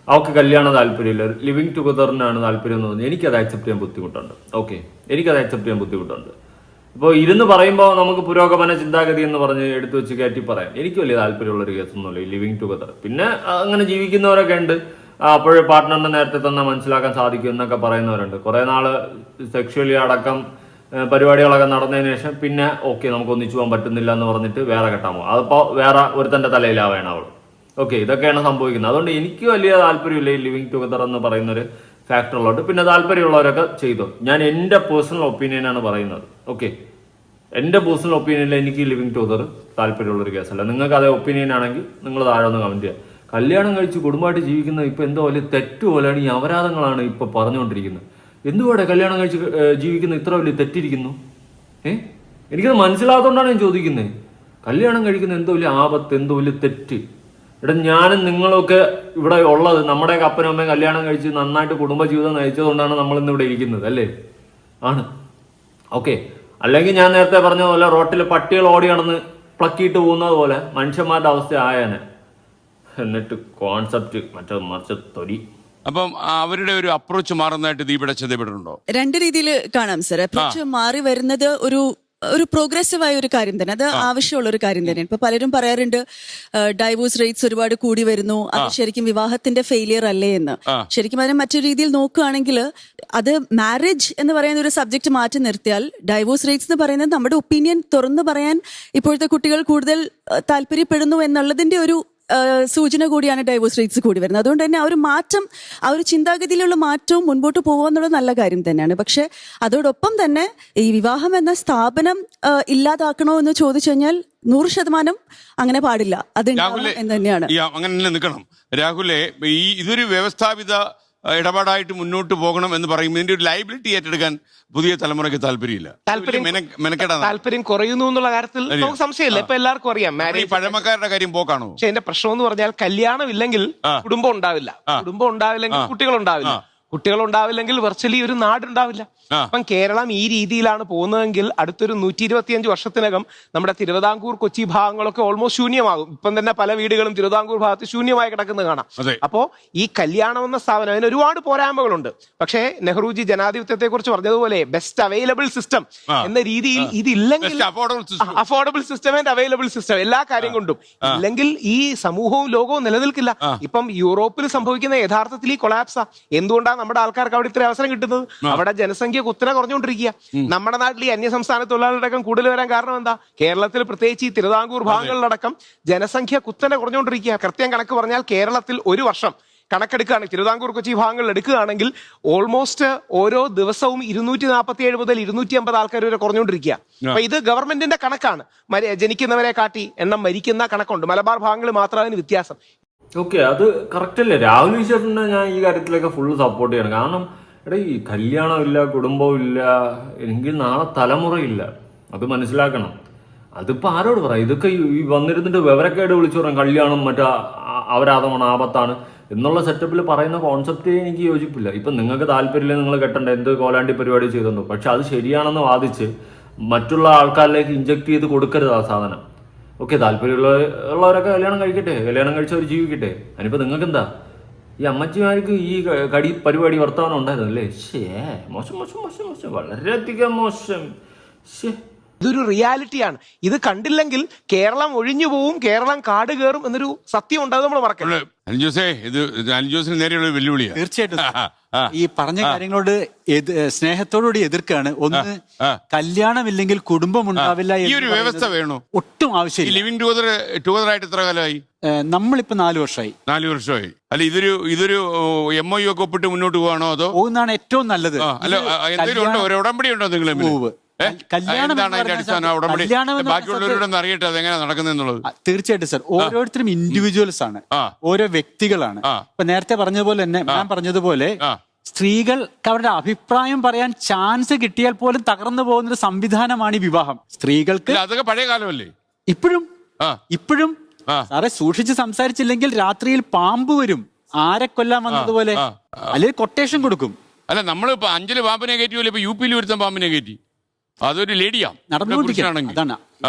അവൾക്ക് കല്യാണം താല്പര്യമില്ല, ലിവിംഗ് ടുഗദറിനാണ് താല്പര്യം എന്ന് പറഞ്ഞാൽ എനിക്കത് ആക്സെപ്റ്റ് ചെയ്യാൻ ബുദ്ധിമുട്ടുണ്ട്. ഓക്കെ, എനിക്കത് ആക്സെപ്റ്റ് ചെയ്യാൻ ബുദ്ധിമുട്ടുണ്ട്. ഇപ്പോൾ ഇരുന്ന് പറയുമ്പോൾ നമുക്ക് പുരോഗമന ചിന്താഗതി എന്ന് പറഞ്ഞ് എടുത്തു വെച്ച് കയറ്റി പറയാം. എനിക്ക് വലിയ താല്പര്യമുള്ളൊരു കേസൊന്നുമില്ല ഈ ലിവിംഗ് ടുഗദർ. പിന്നെ അങ്ങനെ ജീവിക്കുന്നവരൊക്കെ ഉണ്ട്. അപ്പോഴേ പാർട്ട്ണറിനെ നേരത്തെ തന്നെ മനസ്സിലാക്കാൻ സാധിക്കും എന്നൊക്കെ പറയുന്നവരുണ്ട്. കുറേ നാൾ സെക്ഷുവലി അടക്കം പരിപാടികളൊക്കെ നടന്നതിന് ശേഷം പിന്നെ ഓക്കെ നമുക്ക് ഒന്നിച്ചു പോകാൻ പറ്റുന്നില്ല എന്ന് പറഞ്ഞിട്ട് വേറെ കെട്ടാൻ പോകും. അതിപ്പോൾ വേറെ ഒരുത്തൻ്റെ തലയിലാവേണം അവൾ. ഓക്കെ, ഇതൊക്കെയാണ് സംഭവിക്കുന്നത്. അതുകൊണ്ട് എനിക്ക് വലിയ താല്പര്യമില്ല ഈ ലിവിംഗ് ടുഗദർ എന്ന് പറയുന്നൊരു ഫാക്ടറുള്ളതുകൊണ്ട്. പിന്നെ താല്പര്യമുള്ളവരൊക്കെ ചെയ്തു. ഞാൻ എൻ്റെ പേഴ്സണൽ ഒപ്പീനിയനാണ് പറയുന്നത്. ഓക്കെ, എൻ്റെ പേഴ്സണൽ ഒപ്പീനിയനിൽ എനിക്ക് ലിവിംഗ് ടുഗദർ താല്പര്യമുള്ളൊരു കേസല്ല. നിങ്ങൾക്ക് അതേ ഒപ്പീനിയൻ ആണെങ്കിൽ നിങ്ങൾ താഴെ ഒന്ന് കമൻറ്റ് ചെയ്യുക. കല്യാണം കഴിച്ച് കുടുംബമായിട്ട് ജീവിക്കുന്ന ഇപ്പം എന്തോ വലിയ തെറ്റ് പോലെയാണ്, ഈ അപരാധങ്ങളാണ് ഇപ്പോൾ പറഞ്ഞുകൊണ്ടിരിക്കുന്നത്. എന്തുവാടെ കല്യാണം കഴിച്ച് ജീവിക്കുന്ന ഇത്ര വലിയ തെറ്റിരിക്കുന്നു? എനിക്കത് മനസ്സിലാകാത്തതുകൊണ്ടാണ് ഞാൻ ചോദിക്കുന്നത്. കല്യാണം കഴിക്കുന്ന എന്തോ വലിയ ആപത്ത്, എന്തോ വലിയ തെറ്റ്. എടാ, ഞാനും നിങ്ങളൊക്കെ ഇവിടെ ഉള്ളത് നമ്മുടെയൊക്കെ അപ്പനും അമ്മയും കല്യാണം കഴിച്ച് നന്നായിട്ട് കുടുംബജീവിതം നയിച്ചതുകൊണ്ടാണ് നമ്മളിന്ന് ഇവിടെ ഇരിക്കുന്നത്, അല്ലേ? ആണ്. ഓക്കെ, അല്ലെങ്കിൽ ഞാൻ നേരത്തെ പറഞ്ഞ പോലെ റോട്ടിൽ പട്ടികൾ ഓടി നടന്ന് പ്ലക്കിയിട്ട് പോകുന്നത് പോലെ മനുഷ്യന്മാരുടെ അവസ്ഥ ആയേനെ. എന്നിട്ട് കോൺസെപ്റ്റ് മറ്റേ തൊലി. അപ്പം അവരുടെ ഒരു അപ്രോച്ച് മാറുന്നതായിട്ട് ദീപിക ശ്രദ്ധപ്പെട്ടിട്ടുണ്ടോ? 2 രീതിയിൽ കാണാം സർ. അപ്രോച്ച് മാറി വരുന്നത് ഒരു ഒരു പ്രോഗ്രസീവായ ഒരു കാര്യം തന്നെ, അത് ആവശ്യമുള്ള ഒരു കാര്യം തന്നെയാണ്. ഇപ്പൊ പലരും പറയാറുണ്ട് ഡൈവോഴ്സ് റേറ്റ്സ് ഒരുപാട് കൂടി വരുന്നു, അത് ശരിക്കും വിവാഹത്തിന്റെ ഫെയിലിയർ അല്ലേ എന്ന്. ശരിക്കും അതിനെ മറ്റൊരു രീതിയിൽ നോക്കുകയാണെങ്കിൽ അത് മാരേജ് എന്ന് പറയുന്ന ഒരു സബ്ജക്ട് മാറ്റി നിർത്തിയാൽ ഡൈവോഴ്സ് റേറ്റ്സ് എന്ന് പറയുന്നത് നമ്മുടെ ഒപ്പീനിയൻ തുറന്നു പറയാൻ ഇപ്പോഴത്തെ കുട്ടികൾ കൂടുതൽ താല്പര്യപ്പെടുന്നു എന്നുള്ളതിന്റെ ഒരു സൂചന കൂടിയാണ് ഡൈവോഴ്സ് റേറ്റ്സ് കൂടി വരുന്നത്. അതുകൊണ്ട് തന്നെ ആ ഒരു മാറ്റം, ആ ഒരു ചിന്താഗതിയിലുള്ള മാറ്റവും മുൻപോട്ട് പോകുക എന്നുള്ളത് നല്ല കാര്യം തന്നെയാണ്. പക്ഷെ അതോടൊപ്പം തന്നെ ഈ വിവാഹം എന്ന സ്ഥാപനം ഇല്ലാതാക്കണോ എന്ന് ചോദിച്ചു കഴിഞ്ഞാൽ 100% അങ്ങനെ പാടില്ല, അത് എന്ന് തന്നെയാണ്. അങ്ങനെ നിൽക്കണം രാഹുലെ. ഇതൊരു വ്യവസ്ഥാപിത ഇടപാടായിട്ട് മുന്നോട്ട് പോകണം എന്ന് പറയുമ്പോൾ ഇതിന്റെ ഒരു ലൈബിലിറ്റി ഏറ്റെടുക്കാൻ പുതിയ തലമുറയ്ക്ക് താല്പര്യമില്ല. താല്പര്യം കുറയുന്നു എന്നുള്ള കാര്യത്തിൽ നമുക്ക് സംശയമില്ല. ഇപ്പൊ എല്ലാവർക്കും അറിയാം മാരേജ് പഴമക്കാരുടെ കാര്യം പോക്കാണോ. പക്ഷെ എന്റെ പ്രശ്നം എന്ന് പറഞ്ഞാൽ കല്യാണം ഇല്ലെങ്കിൽ കുടുംബം ഉണ്ടാവില്ല, കുടുംബം ഉണ്ടാവില്ലെങ്കിൽ കുട്ടികൾ ഉണ്ടാവില്ല, കുട്ടികൾ ഉണ്ടാവില്ലെങ്കിൽ വെർച്വലി ഒരു നാടുണ്ടാവില്ല. അപ്പം കേരളം ഈ രീതിയിലാണ് പോകുന്നതെങ്കിൽ അടുത്തൊരു 125 വർഷത്തിനകം നമ്മുടെ തിരുവിതാംകൂർ കൊച്ചി ഭാഗങ്ങളൊക്കെ ഓൾമോസ്റ്റ് ശൂന്യമാകും. ഇപ്പം തന്നെ പല വീടുകളും തിരുവിതാംകൂർ ഭാഗത്ത് ശൂന്യമായി കിടക്കുന്നത് കാണാം. അപ്പോ ഈ കല്യാണം എന്ന സ്ഥാപനം അതിന് ഒരുപാട് പോരായ്മകളുണ്ട്. പക്ഷേ നെഹ്റുജി ജനാധിപത്യത്തെ കുറിച്ച് പറഞ്ഞതുപോലെ ബെസ്റ്റ് അവൈലബിൾ സിസ്റ്റം എന്ന രീതിയിൽ ഇതില്ലെങ്കിൽ, affordable system and available system എല്ലാ കാര്യം കൊണ്ടും ഇല്ലെങ്കിൽ ഈ സമൂഹവും ലോകവും നിലനിൽക്കില്ല. ഇപ്പം യൂറോപ്പിൽ സംഭവിക്കുന്ന യഥാർത്ഥത്തിൽ ഈ കൊളാപ്സാ. എന്തുകൊണ്ടാണ് നമ്മുടെ ആൾക്കാർക്ക് അവിടെ ഇത്ര അവസരം കിട്ടുന്നത്? അവിടെ ജനസംഖ്യ കുത്തനെ കുറഞ്ഞുകൊണ്ടിരിക്കുക. നമ്മുടെ നാട്ടിൽ ഈ അന്യസംസ്ഥാന തൊഴിലാളികളടക്കം കൂടുതൽ വരാൻ കാരണം എന്താ? കേരളത്തിൽ പ്രത്യേകിച്ച് ഈ തിരുവിതാംകൂർ ഭാഗങ്ങളിലടക്കം ജനസംഖ്യ കുത്തനെ കുറഞ്ഞുകൊണ്ടിരിക്കുക. കൃത്യം കണക്ക് പറഞ്ഞാൽ കേരളത്തിൽ ഒരു വർഷം കണക്കെടുക്കുകയാണ്, തിരുവിതാംകൂർ കൊച്ചി ഭാഗങ്ങളിൽ എടുക്കുകയാണെങ്കിൽ ഓൾമോസ്റ്റ് ഓരോ ദിവസവും 247 മുതൽ 250 ആൾക്കാർ വരെ കുറഞ്ഞുകൊണ്ടിരിക്കുക. അപ്പൊ ഇത് ഗവൺമെന്റിന്റെ കണക്കാണ്. ജനിക്കുന്നവരെ കാട്ടി എണ്ണം മരിക്കുന്ന കണക്കുണ്ട്. മലബാർ ഭാഗങ്ങളിൽ മാത്രം അതിന് വ്യത്യാസം. ഓക്കെ, അത് കറക്റ്റ് അല്ലേ. രാഹുൽ ഈശ്വറിനെ ഞാൻ ഈ കാര്യത്തിലൊക്കെ ഫുള്ള് സപ്പോർട്ട് ചെയ്യണം. കാരണം എടാ ഈ കല്യാണമില്ല, കുടുംബവും ഇല്ല, എങ്കിൽ നാളെ തലമുറയില്ല. അത് മനസ്സിലാക്കണം. അതിപ്പോൾ ആരോട് പറയാം? ഇതൊക്കെ ഈ വന്നിരുന്നിട്ട് വിവരക്കേട് വിളിച്ചു പറയാം കല്യാണം മറ്റേ അവരാധമാണ്, ആപത്താണ് എന്നുള്ള സെറ്റപ്പിൽ പറയുന്ന കോൺസെപ്റ്റേ എനിക്ക് യോജിപ്പില്ല. ഇപ്പം നിങ്ങൾക്ക് താല്പര്യമില്ല, നിങ്ങൾ കെട്ടണ്ട, എന്ത് കോലാണ്ടി പരിപാടി ചെയ്തെന്നു. പക്ഷെ അത് ശരിയാണെന്ന് വാദിച്ച് മറ്റുള്ള ആൾക്കാരിലേക്ക് ഇഞ്ചക്ട് ചെയ്ത് കൊടുക്കരുത് ആ സാധനം. ഓക്കെ, താല്പര്യമുള്ളവരൊക്കെ കല്യാണം കഴിക്കട്ടെ, കല്യാണം കഴിച്ചവർ ജീവിക്കട്ടെ. അതിനിപ്പോൾ നിങ്ങൾക്ക് എന്താ? ഈ അമ്മച്ചിമാർക്ക് ഈ കടി പരിപാടി വർത്തമാനം ഉണ്ടായിരുന്നല്ലേ? മോശം മോശം മോശം മോശം, വളരെയധികം മോശം. ഇതൊരു റിയാലിറ്റിയാണ്. ഇത് കണ്ടില്ലെങ്കിൽ കേരളം ഒഴിഞ്ഞു പോവും, കേരളം കാട് കയറും എന്നൊരു സത്യം ഉണ്ടാകും. നമ്മൾ മറക്കരുത്. അനിജോസിന് നേരെയുള്ള വെല്ലുവിളിയാണ്. തീർച്ചയായിട്ടും ഈ പറഞ്ഞ കാര്യങ്ങളോട് സ്നേഹത്തോടുകൂടി എതിർക്കാണ്. ഒന്ന്, കല്യാണമില്ലെങ്കിൽ കുടുംബം ഉണ്ടാവില്ല. ഈ ഒരു വ്യവസ്ഥ വേണോ? ഒട്ടും ആവശ്യമില്ല. ലിവിംഗ് ടുഗദർ ആയിട്ട് എത്ര കാലമായി? നമ്മളിപ്പോ 4 വർഷമായി. 4 വർഷമായി. അല്ല, ഇതൊരു MOU ഒക്കെ ഒപ്പിട്ട് മുന്നോട്ട് പോവാണോ അതോ പോകുന്നതാണ് ഏറ്റവും നല്ലത്? അല്ല, എന്തെങ്കിലും ഉണ്ടോ? ഒരു ഉടമ്പടി ഉണ്ടോ നിങ്ങൾ? ബാക്കിയുള്ളവരോടൊന്ന് അറിയട്ടെ അതെങ്ങനെ നടക്കുന്നുള്ളത്. തീർച്ചയായിട്ടും സർ, ഓരോരുത്തരും ഇൻഡിവിജ്വൽസ് ആണ്, ഓരോ വ്യക്തികളാണ്. ഇപ്പൊ നേരത്തെ പറഞ്ഞതുപോലെ തന്നെ, ഞാൻ പറഞ്ഞതുപോലെ സ്ത്രീകൾക്ക് അവരുടെ അഭിപ്രായം പറയാൻ ചാൻസ് കിട്ടിയാൽ പോലും തകർന്നു പോകുന്ന ഒരു സംവിധാനമാണ് ഈ വിവാഹം. സ്ത്രീകൾക്ക് അതൊക്കെ പഴയ കാലമല്ലേ? ഇപ്പോഴും സാറെ സൂക്ഷിച്ച് സംസാരിച്ചില്ലെങ്കിൽ രാത്രിയിൽ പാമ്പ് വരും, ആരെ കൊല്ലാൻ വന്നതുപോലെ, അല്ലെങ്കിൽ കൊട്ടേഷൻ കൊടുക്കും. അല്ല, നമ്മളിപ്പോ 5 പാമ്പിനെ കയറ്റിയല്ലോ, ഇപ്പൊ UP ഒരുത്തം പാമ്പിനെ കയറ്റി. അതൊരു ലേഡിയാ നടന്നുകൊണ്ടിരിക്കുകയാണ്. അതാണ്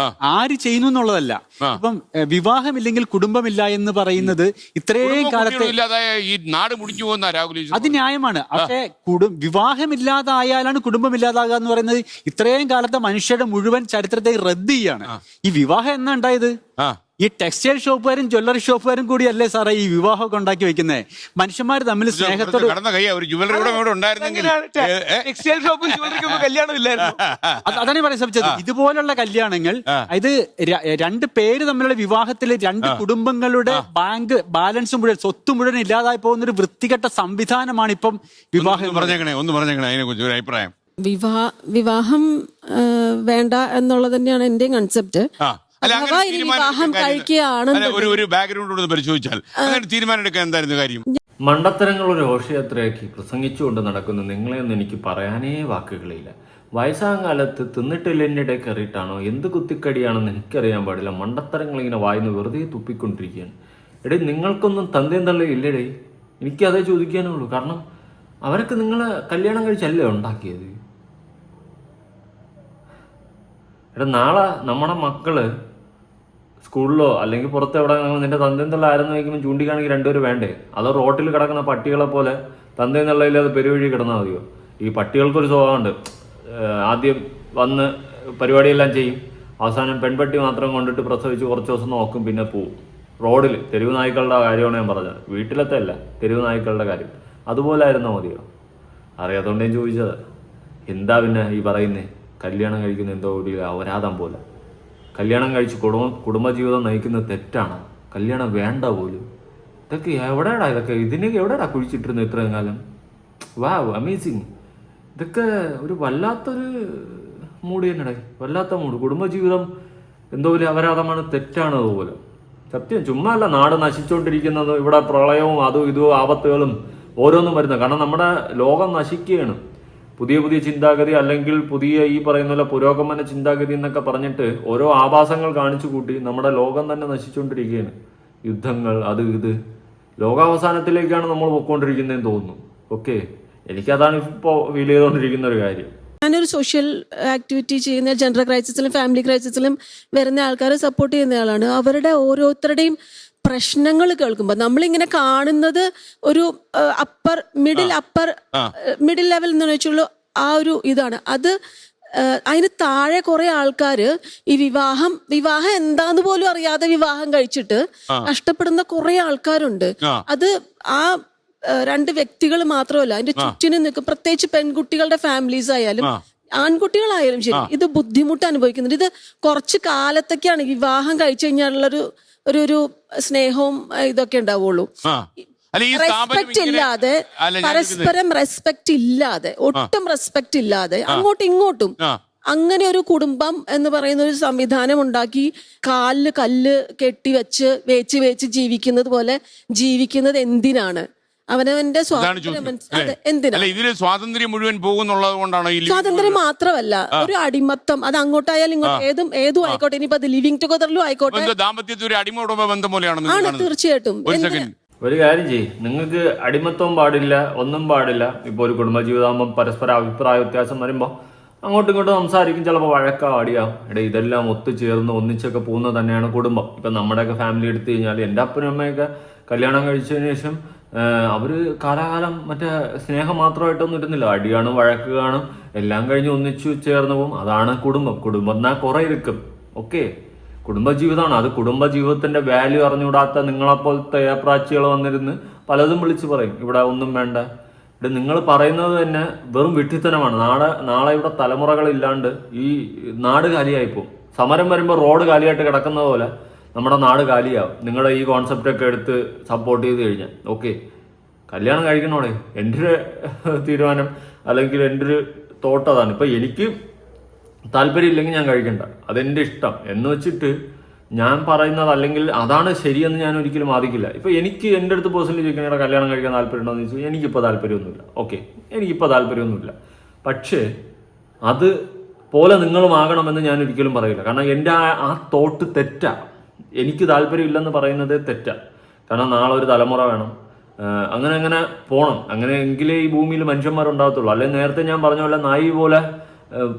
ആര് ചെയ്യുന്നു എന്നുള്ളതല്ല. ഇപ്പം വിവാഹമില്ലെങ്കിൽ കുടുംബമില്ല എന്ന് പറയുന്നത് ഇത്രയും കാലത്തെ ഈ നാട് മുടിഞ്ഞു പോകുന്ന രാഹുൽ, അത് ന്യായമാണ്. പക്ഷേ വിവാഹമില്ലാതായാലാണ് കുടുംബമില്ലാതാകുക എന്ന് പറയുന്നത് ഇത്രയും കാലത്തെ മനുഷ്യരുടെ മുഴുവൻ ചരിത്രത്തെ റദ്ദ് ചെയ്യാണ്. ഈ വിവാഹം എന്നാ ഉണ്ടായത്? ഈ ടെക്സ്റ്റൈൽ ഷോപ്പുകാരും ജ്വല്ലറി ഷോപ്പുകാരും കൂടിയല്ലേ സാറേ ഈ വിവാഹമൊക്കെ ഉണ്ടാക്കി വെക്കുന്നത്? മനുഷ്യന്മാർ തമ്മിൽ സ്നേഹത്തോട് അതാണ് പറയാൻ ശ്രമിച്ചത്. ഇതുപോലുള്ള കല്യാണങ്ങൾ, ഇത് 2 പേര് തമ്മിലുള്ള വിവാഹത്തിൽ 2 കുടുംബങ്ങളുടെ ബാങ്ക് ബാലൻസ് മുഴുവൻ, സ്വത്ത് മുഴുവൻ ഇല്ലാതായി പോകുന്ന ഒരു വൃത്തികെട്ട സംവിധാനമാണ് ഇപ്പം വിവാഹം. അതിനെക്കുറിച്ച് ഒരു അഭിപ്രായം. വിവാഹം വേണ്ട എന്നുള്ളത് തന്നെയാണ് എന്റെയും കൺസെപ്റ്റ്. വിവാഹം കഴിക്കുകയാണെന്ന് ഒരു ബാക്ക്ഗ്രൗണ്ട് പരിശോധിച്ചാൽ തീരുമാനം എടുക്കാൻ എന്തായിരുന്നു കാര്യം? മണ്ടത്തരങ്ങൾ ഒരു ഘോഷയാത്രയാക്കി പ്രസംഗിച്ചുകൊണ്ട് നടക്കുന്ന നിങ്ങളെയൊന്നും എനിക്ക് പറയാനേ വാക്കുകളില്ല. വയസ്സാം കാലത്ത് തിന്നിട്ടില്ല എന്നിടെ കയറിയിട്ടാണോ എന്ത് കുത്തിക്കടിയാണെന്ന് എനിക്കറിയാൻ പാടില്ല. മണ്ടത്തരങ്ങൾ ഇങ്ങനെ വായിന്ന് വെറുതെ തുപ്പിക്കൊണ്ടിരിക്കുകയാണ്. എടേ, നിങ്ങൾക്കൊന്നും തന്തയും തള്ളയും ഇല്ലടേ. എനിക്കതേ ചോദിക്കാനുള്ളൂ. കാരണം അവരൊക്കെ നിങ്ങളെ കല്യാണം കഴിച്ചല്ലേ ഉണ്ടാക്കിയത്. എടാ, നാളെ നമ്മുടെ മക്കള് സ്കൂളിലോ അല്ലെങ്കിൽ പുറത്ത് എവിടെ നിന്റെ തന്തയും തള്ള ആരെന്ന് വയ്ക്കുമ്പോൾ ചൂണ്ടിക്കാണെങ്കിൽ 2 പേര് വേണ്ടേ? അതോ റോട്ടിൽ കിടക്കുന്ന പട്ടികളെ പോലെ തന്തയും തള്ളയില്ലാതെ പെരുവഴി കിടന്നാൽ മതിയോ? ഈ പട്ടികൾക്കൊരു സ്വഭാവമുണ്ട്. ആദ്യം വന്ന് പരിപാടിയെല്ലാം ചെയ്യും. അവസാനം പെൺപട്ടി മാത്രം കൊണ്ടിട്ട് പ്രസവിച്ച് കുറച്ച് ദിവസം നോക്കും, പിന്നെ പോവും. റോഡിൽ തെരുവ് നായ്ക്കളുടെ കാര്യമാണ് ഞാൻ പറഞ്ഞത്, വീട്ടിലത്തെ അല്ല, തെരുവ് നായ്ക്കളുടെ കാര്യം. അതുപോലെ ആയിരുന്നോ മതിയോ? അറിയാത്തതുകൊണ്ട് ഞാൻ ചോദിച്ചത്. എന്താ പിന്നെ ഈ പറയുന്നേ? കല്യാണം കഴിക്കുന്ന എന്തോ ഒരു അപരാധം പോലെ. കല്യാണം കഴിച്ച് കുടുംബജീവിതം നയിക്കുന്നത് തെറ്റാണ്. കല്യാണം വേണ്ട പോലും. ഇതൊക്കെ എവിടെയാടാ? ഇതിനൊക്കെ എവിടെയാടാ കുഴിച്ചിട്ടിരുന്നു ഇത്രയും കാലം? വാവ്, അമേസിങ്. ഇതൊക്കെ ഒരു വല്ലാത്തൊരു മൂഡ് തന്നെടാ, വല്ലാത്ത മൂഡ്. കുടുംബജീവിതം എന്തോ ഒരു അപരാധമാണ്, തെറ്റാണ് അതുപോലെ. സത്യം, ചുമ്മാ അല്ല നാട് നശിച്ചുകൊണ്ടിരിക്കുന്നത്. ഇവിടെ പ്രളയവും അതും ഇതും ആപത്തുകളും ഓരോന്നും വരുന്നത്. കാരണം നമ്മുടെ ലോകം നശിക്കുകയാണ്. പുതിയ പുതിയ ചിന്താഗതി അല്ലെങ്കിൽ പുതിയ ഈ പറയുന്ന പോലെ പുരോഗമന ചിന്താഗതി എന്നൊക്കെ പറഞ്ഞിട്ട് ഓരോ ആഭാസങ്ങൾ കാണിച്ചു കൂട്ടി നമ്മുടെ ലോകം തന്നെ നശിച്ചുകൊണ്ടിരിക്കുകയാണ്. യുദ്ധങ്ങൾ, അത് ഇത്, ലോകാവസാനത്തിലേക്കാണ് നമ്മൾ പോയിക്കൊണ്ടിരിക്കുന്നതെന്ന് തോന്നുന്നു. ഓക്കെ, എനിക്കതാണ് ഇപ്പോൾ ഫീൽ ചെയ്തുകൊണ്ടിരിക്കുന്ന ഒരു കാര്യം. ഞാനൊരു സോഷ്യൽ ആക്ടിവിറ്റി ചെയ്യുന്ന ജെൻഡർ ക്രൈസിസിലും ഫാമിലി ക്രൈസിസിലും വരുന്ന ആൾക്കാരെ സപ്പോർട്ട് ചെയ്യുന്ന ആളാണ്. അവരുടെ ഓരോരുത്തരുടെയും പ്രശ്നങ്ങൾ കേൾക്കുമ്പോൾ നമ്മളിങ്ങനെ കാണുന്നത് ഒരു മിഡിൽ ലെവൽ എന്ന് വെച്ചുള്ള ആ ഒരു ഇതാണ്. അത് അതിന് താഴെ കുറെ ആൾക്കാര് ഈ വിവാഹം എന്താന്ന് പോലും അറിയാതെ വിവാഹം കഴിച്ചിട്ട് കഷ്ടപ്പെടുന്ന കുറെ ആൾക്കാരുണ്ട്. അത് ആ രണ്ട് വ്യക്തികൾ മാത്രമല്ല, അതിന്റെ ചുറ്റിനും നിൽക്കും. പ്രത്യേകിച്ച് പെൺകുട്ടികളുടെ ഫാമിലീസ് ആയാലും ആൺകുട്ടികളായാലും ശരി, ഇത് ബുദ്ധിമുട്ട് അനുഭവിക്കുന്നുണ്ട്. ഇത് കുറച്ച് കാലത്തൊക്കെയാണ് വിവാഹം കഴിച്ചു കഴിഞ്ഞാലുള്ളൊരു ഒരു സ്നേഹവും ഇതൊക്കെ ഉണ്ടാവുള്ളൂ. റെസ്പെക്ട് ഇല്ലാതെ, പരസ്പരം റെസ്പെക്ട് ഇല്ലാതെ, ഒട്ടും റെസ്പെക്ട് ഇല്ലാതെ അങ്ങോട്ടും ഇങ്ങോട്ടും അങ്ങനെ ഒരു കുടുംബം എന്ന് പറയുന്ന ഒരു സംവിധാനം ഉണ്ടാക്കി കാലില് കല്ല് കെട്ടി വെച്ച് വേച്ച് ജീവിക്കുന്നത് പോലെ ജീവിക്കുന്നത് എന്തിനാണ്? അവനവന്റെ സ്വാതന്ത്ര്യം മുഴുവൻ പോകുന്നുള്ളത് കൊണ്ടാണ്. സ്വാതന്ത്ര്യം മാത്രമല്ല, ഒരു അടിമത്തം. അത് അങ്ങോട്ടായാലും ഇങ്ങോട്ട് ഏതും ആയിക്കോട്ടെ. ഇനിയിപ്പോ അത് ലിവിങ് ടുഗദറിലും ആയിക്കോട്ടെ, ദാമ്പത്യത്തിൽ ഒരു അടിമ കുടുംബ ബന്ധം പോലെയാണ്. തീർച്ചയായിട്ടും. ഒരു കാര്യം ചെയ്യും, നിങ്ങൾക്ക് അടിമത്വം പാടില്ല, ഒന്നും പാടില്ല. ഇപ്പോൾ ഒരു കുടുംബജീവിതമാകുമ്പോൾ പരസ്പര അഭിപ്രായ വ്യത്യാസം വരുമ്പോൾ അങ്ങോട്ടും ഇങ്ങോട്ടും സംസാരിക്കും, ചിലപ്പോൾ വഴക്കാടിയാവും. ഇതെല്ലാം ഒത്തുചേർന്ന് ഒന്നിച്ചൊക്കെ പോകുന്നത് തന്നെയാണ് കുടുംബം. ഇപ്പം നമ്മുടെയൊക്കെ ഫാമിലി എടുത്തു കഴിഞ്ഞാൽ എൻ്റെ അപ്പനും അമ്മയൊക്കെ കല്യാണം കഴിച്ചതിന് ശേഷം അവര് കാലാകാലം മറ്റേ സ്നേഹം മാത്രമായിട്ടൊന്നും ഇരുന്നില്ല. അടി കാണും, വഴക്ക് കാണും, എല്ലാം കഴിഞ്ഞ് ഒന്നിച്ചു ചേർന്ന് പോകും. അതാണ് കുടുംബം. കുടുംബം എന്നാൽ കുറെ ഇരിക്കും. ഓക്കെ, കുടുംബജീവിതമാണ് അത്. കുടുംബജീവിതത്തിന്റെ വാല്യൂ അറിഞ്ഞുകൂടാത്ത നിങ്ങളെപ്പോലത്തെ ഏപ്രാച്ചികൾ വന്നിരുന്ന് പലതും വിളിച്ചു പറയും, ഇവിടെ ഒന്നും വേണ്ട. ഇവിടെ നിങ്ങൾ പറയുന്നത് തന്നെ വെറും വിഡ്ഢിത്തനമാണ്. നാളെ ഇവിടെ തലമുറകളില്ലാണ്ട് ഈ നാട് കാലിയായിപ്പോവും. സമരം വരുമ്പോൾ റോഡ് കാലിയായിട്ട് കിടക്കുന്ന പോലെ നമ്മുടെ നാട് കാലിയാവും. നിങ്ങളുടെ ഈ കോൺസെപ്റ്റൊക്കെ എടുത്ത് സപ്പോർട്ട് ചെയ്ത് കഴിഞ്ഞാൽ. ഓക്കെ, കല്യാണം കഴിക്കണോടെ എൻ്റെ ഒരു തീരുമാനം അല്ലെങ്കിൽ എൻ്റെ ഒരു തോട്ട് അതാണ്. ഇപ്പം എനിക്ക് താല്പര്യമില്ലെങ്കിൽ ഞാൻ കഴിക്കണ്ട, അതെൻ്റെ ഇഷ്ടം എന്ന് വെച്ചിട്ട് ഞാൻ പറയുന്നത് അല്ലെങ്കിൽ അതാണ് ശരിയെന്ന് ഞാൻ ഒരിക്കലും വാദിക്കില്ല. ഇപ്പം എനിക്ക് എൻ്റെ അടുത്ത് പേഴ്സണലി ചോദിക്കണ കല്യാണം കഴിക്കാൻ താല്പര്യം ഉണ്ടോ എന്ന് ചോദിച്ചാൽ എനിക്കിപ്പോൾ താല്പര്യമൊന്നുമില്ല. ഓക്കെ, എനിക്കിപ്പോൾ താല്പര്യമൊന്നുമില്ല. പക്ഷേ അത് പോലെ നിങ്ങളും ആകണമെന്ന് ഞാൻ ഒരിക്കലും പറയില്ല. കാരണം എൻ്റെ ആ തോട്ട് തെറ്റാണ്. എനിക്ക് താല്പര്യമില്ലെന്ന് പറയുന്നത് തെറ്റാണ്. കാരണം നാളെ ഒരു തലമുറ വേണം, അങ്ങനെ പോകണം. അങ്ങനെ എങ്കിലേ ഈ ഭൂമിയിൽ മനുഷ്യന്മാരുണ്ടാകത്തുള്ളൂ. അല്ലെങ്കിൽ നേരത്തെ ഞാൻ പറഞ്ഞ പോലെ നായി പോലെ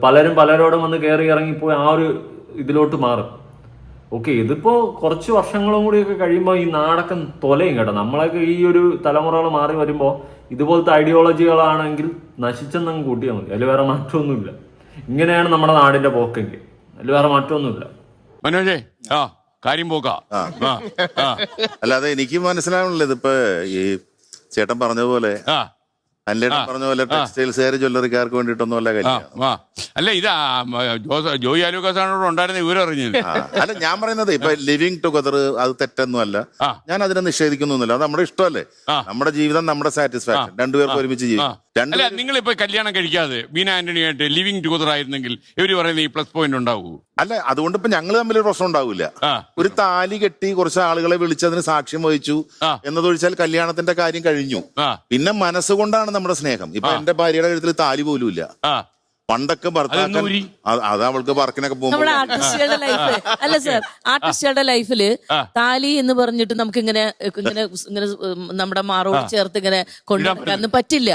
പലരും പലരോടും വന്ന് കയറി ഇറങ്ങിപ്പോയി ആ ഒരു ഇതിലോട്ട് മാറും. ഓക്കെ, ഇതിപ്പോൾ കുറച്ച് വർഷങ്ങളും കൂടിയൊക്കെ കഴിയുമ്പോൾ ഈ നാടൊക്കെ തൊലയും കേട്ടോ. നമ്മളൊക്കെ ഈ ഒരു തലമുറകൾ മാറി വരുമ്പോൾ ഇതുപോലത്തെ ഐഡിയോളജികളാണെങ്കിൽ നശിച്ചെന്നങ്ങ് കൂട്ടിയാൽ മതി. അതിൽ വേറെ മാറ്റമൊന്നുമില്ല. ഇങ്ങനെയാണ് നമ്മുടെ നാടിന്റെ പോക്കെങ്കിൽ, അതിൽ വേറെ മാറ്റമൊന്നുമില്ല. മനോജേ, കാര്യം പോക്കാ. അല്ലാതെ എനിക്ക് മനസ്സിലാവുന്നില്ല. ഇതിപ്പോ ഈ ചേട്ടൻ പറഞ്ഞതുപോലെ പറഞ്ഞ പോലെ ടെക്സ്റ്റൈൽസുകാർ ജ്വല്ലറിക്കാർക്ക് വേണ്ടിയിട്ടൊന്നും അല്ല കല്യാണം. അല്ല, ഇത് ജോയി ആലുക്കാസാണോട് ഉണ്ടായിരുന്ന വിവരം അറിഞ്ഞത്. അല്ല, ഞാൻ പറയുന്നത് ഇപ്പൊ ലിവിങ് ടുഗദർ അത് തെറ്റൊന്നും അല്ല. ഞാൻ അതിനെ നിഷേധിക്കുന്നൊന്നുമില്ല. അത് നമ്മുടെ ഇഷ്ടമല്ലേ, നമ്മുടെ ജീവിതം, നമ്മുടെ സാറ്റിസ്ഫാക്ഷൻ. രണ്ടുപേർക്ക് ഒരുമിച്ച് ജീവിക്കും. അല്ല, നിങ്ങളിപ്പോ കല്യാണം കഴിക്കാതെ ബീന ആന്റണി ആയിട്ട് ലിവിങ് ടുഗദർ ആയിരുന്നെങ്കിൽ ഇവര് പറയുന്ന ഈ പ്ലസ് പോയിന്റ് ഉണ്ടാവൂ? അല്ല, അതുകൊണ്ട് ഇപ്പൊ ഞങ്ങൾ തമ്മിൽ പ്രശ്നം ഉണ്ടാവില്ല. ഒരു താലി കെട്ടി കുറച്ച് ആളുകളെ വിളിച്ചതിന് സാക്ഷ്യം വഹിച്ചു എന്നതൊഴിച്ചാൽ കല്യാണത്തിന്റെ കാര്യം കഴിഞ്ഞു. പിന്നെ മനസ്സുകൊണ്ടാണ് നമ്മുടെ സ്നേഹം. ഇപ്പൊ എന്റെ ഭാര്യയുടെ കഴുത്തിൽ താലി പോലും ഇല്ല. പണ്ടൊക്കെ ഭർത്താക്കൻ അത് അവൾക്ക് വർക്കിനൊക്കെ നമ്മുടെ ആർട്ടിസ്റ്റുകളുടെ ലൈഫ് അല്ല സർ, ആർട്ടിസ്റ്റുകളുടെ ലൈഫില് താലി എന്ന് പറഞ്ഞിട്ട് നമുക്ക് ഇങ്ങനെ നമ്മുടെ മാറോട് ചേർത്ത് ഇങ്ങനെ കൊണ്ടുവരാൻ പറ്റില്ല.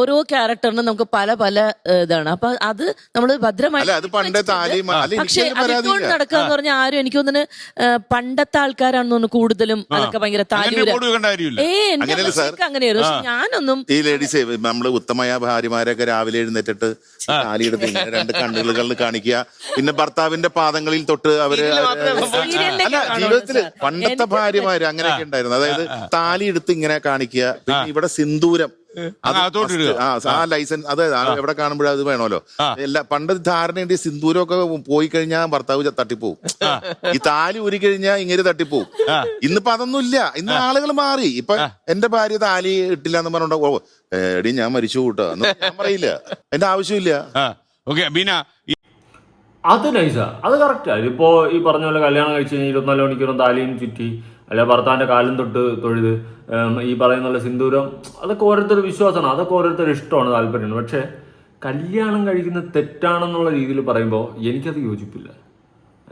ഓരോ ക്യാരക്ടറിനും നമുക്ക് പല പല ഇതാണ്. അപ്പൊ അത് നമ്മള് ഭദ്രമായി. പക്ഷെ അതുകൊണ്ട് നടക്കുക എന്ന് പറഞ്ഞാൽ ആരും എനിക്ക് തോന്നുന്നു പണ്ടത്തെ ആൾക്കാരാണെന്ന് തോന്നുന്നു കൂടുതലും അതൊക്കെ ഭയങ്കര താലി. അങ്ങനെയായിരുന്നു. പക്ഷെ ഞാനൊന്നും ഈ ലേഡീസ് നമ്മള് ഉത്തമയ ഭാര്യമാരൊക്കെ രാവിലെ എഴുന്നേറ്റിട്ട് താലി എടുത്ത് ഇങ്ങനെ 2 കണ്ണുകളിൽ കാണിക്കുക, പിന്നെ ഭർത്താവിന്റെ പാദങ്ങളിൽ തൊട്ട് അവര് അല്ല ജീവിതത്തില് പണ്ടത്തെ ഭാര്യമാര് അങ്ങനെയൊക്കെ ഉണ്ടായിരുന്നു. അതായത് താലി എടുത്ത് ഇങ്ങനെ കാണിക്കുക, പിന്നെ ഇവിടെ സിന്ദൂരം ആ ലൈസൻസ് അത് എവിടെ കാണുമ്പോഴും അത് വേണമല്ലോ. പണ്ട് ധാരണയുണ്ട് സിന്ദൂരമൊക്കെ പോയി കഴിഞ്ഞാൽ ഭർത്താവ് തട്ടിപ്പോവും, ഈ താലി ഊരി കഴിഞ്ഞാൽ ഇങ്ങനെ തട്ടിപ്പോവും. ഇന്നിപ്പോ അതൊന്നും ഇല്ല, ഇന്ന് ആളുകൾ മാറി. ഇപ്പൊ എന്റെ ഭാര്യ താലി ഇട്ടില്ല എന്ന് പറഞ്ഞോ എടി ഞാൻ മരിച്ചു കൂട്ടോ എന്ന് ഞാൻ പറയില്ല, എന്റെ ആവശ്യമില്ല. അത് നൈസാ, അത് കറക്റ്റാ. ഇതിപ്പോ ഈ പറഞ്ഞ പോലെ കല്യാണം കഴിച്ച് കഴിഞ്ഞാൽ 24 മണിക്കൂറും താലിയും ചുറ്റി അല്ലെ ഭർത്താവിന്റെ കാലും തൊട്ട് തൊഴുത് ഈ പറയുന്ന സിന്ദൂരം, അതൊക്കെ ഓരോരുത്തരുടെ വിശ്വാസമാണ്, അതൊക്കെ ഓരോരുത്തരുടെ ഇഷ്ടമാണ്, താല്പര്യമാണ്. പക്ഷെ കല്യാണം കഴിക്കുന്നത് തെറ്റാണെന്നുള്ള രീതിയിൽ പറയുമ്പോൾ എനിക്കത് യോജിപ്പില്ല.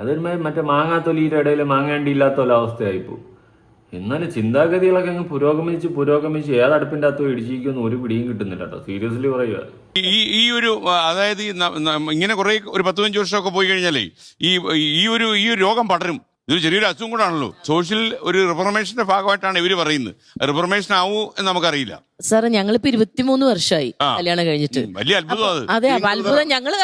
അതൊരു മറ്റേ മാങ്ങാത്തൊലിയുടെ ഇടയിൽ മാങ്ങാണ്ടി ഇല്ലാത്ത ഒരവസ്ഥയായിപ്പോൾ. എന്നാലും ചിന്താഗതികളൊക്കെ അങ്ങ് പുരോഗമിച്ച് ഏതടുപ്പിൻ്റെ അകത്തും ഇടിച്ചിരിക്കുന്നു ഒരു പിടിയും കിട്ടുന്നില്ല കേട്ടോ, സീരിയസ്ലി പറയുക. ഈ ഒരു അതായത് ഇങ്ങനെ കുറെ ഒരു 15 വർഷമൊക്കെ പോയി കഴിഞ്ഞാലേ ഈ ഒരു രോഗം പടരും. ഇതൊരു ചെറിയൊരു അസുഖം കൂടാണല്ലോ. സോഷ്യൽ ഒരു റിഫർമേഷന്റെ ഭാഗമായിട്ടാണ് ഇവര് പറയുന്നത്. റിഫർമേഷൻ ആവൂ എന്ന് നമുക്കറിയില്ല. സാറ് ഞങ്ങളിപ്പോ 23 വർഷമായി കല്യാണം കഴിഞ്ഞിട്ട്. വലിയ അത്ഭുതം അത്. അതെ, അത്ഭുതം. ഞങ്ങള്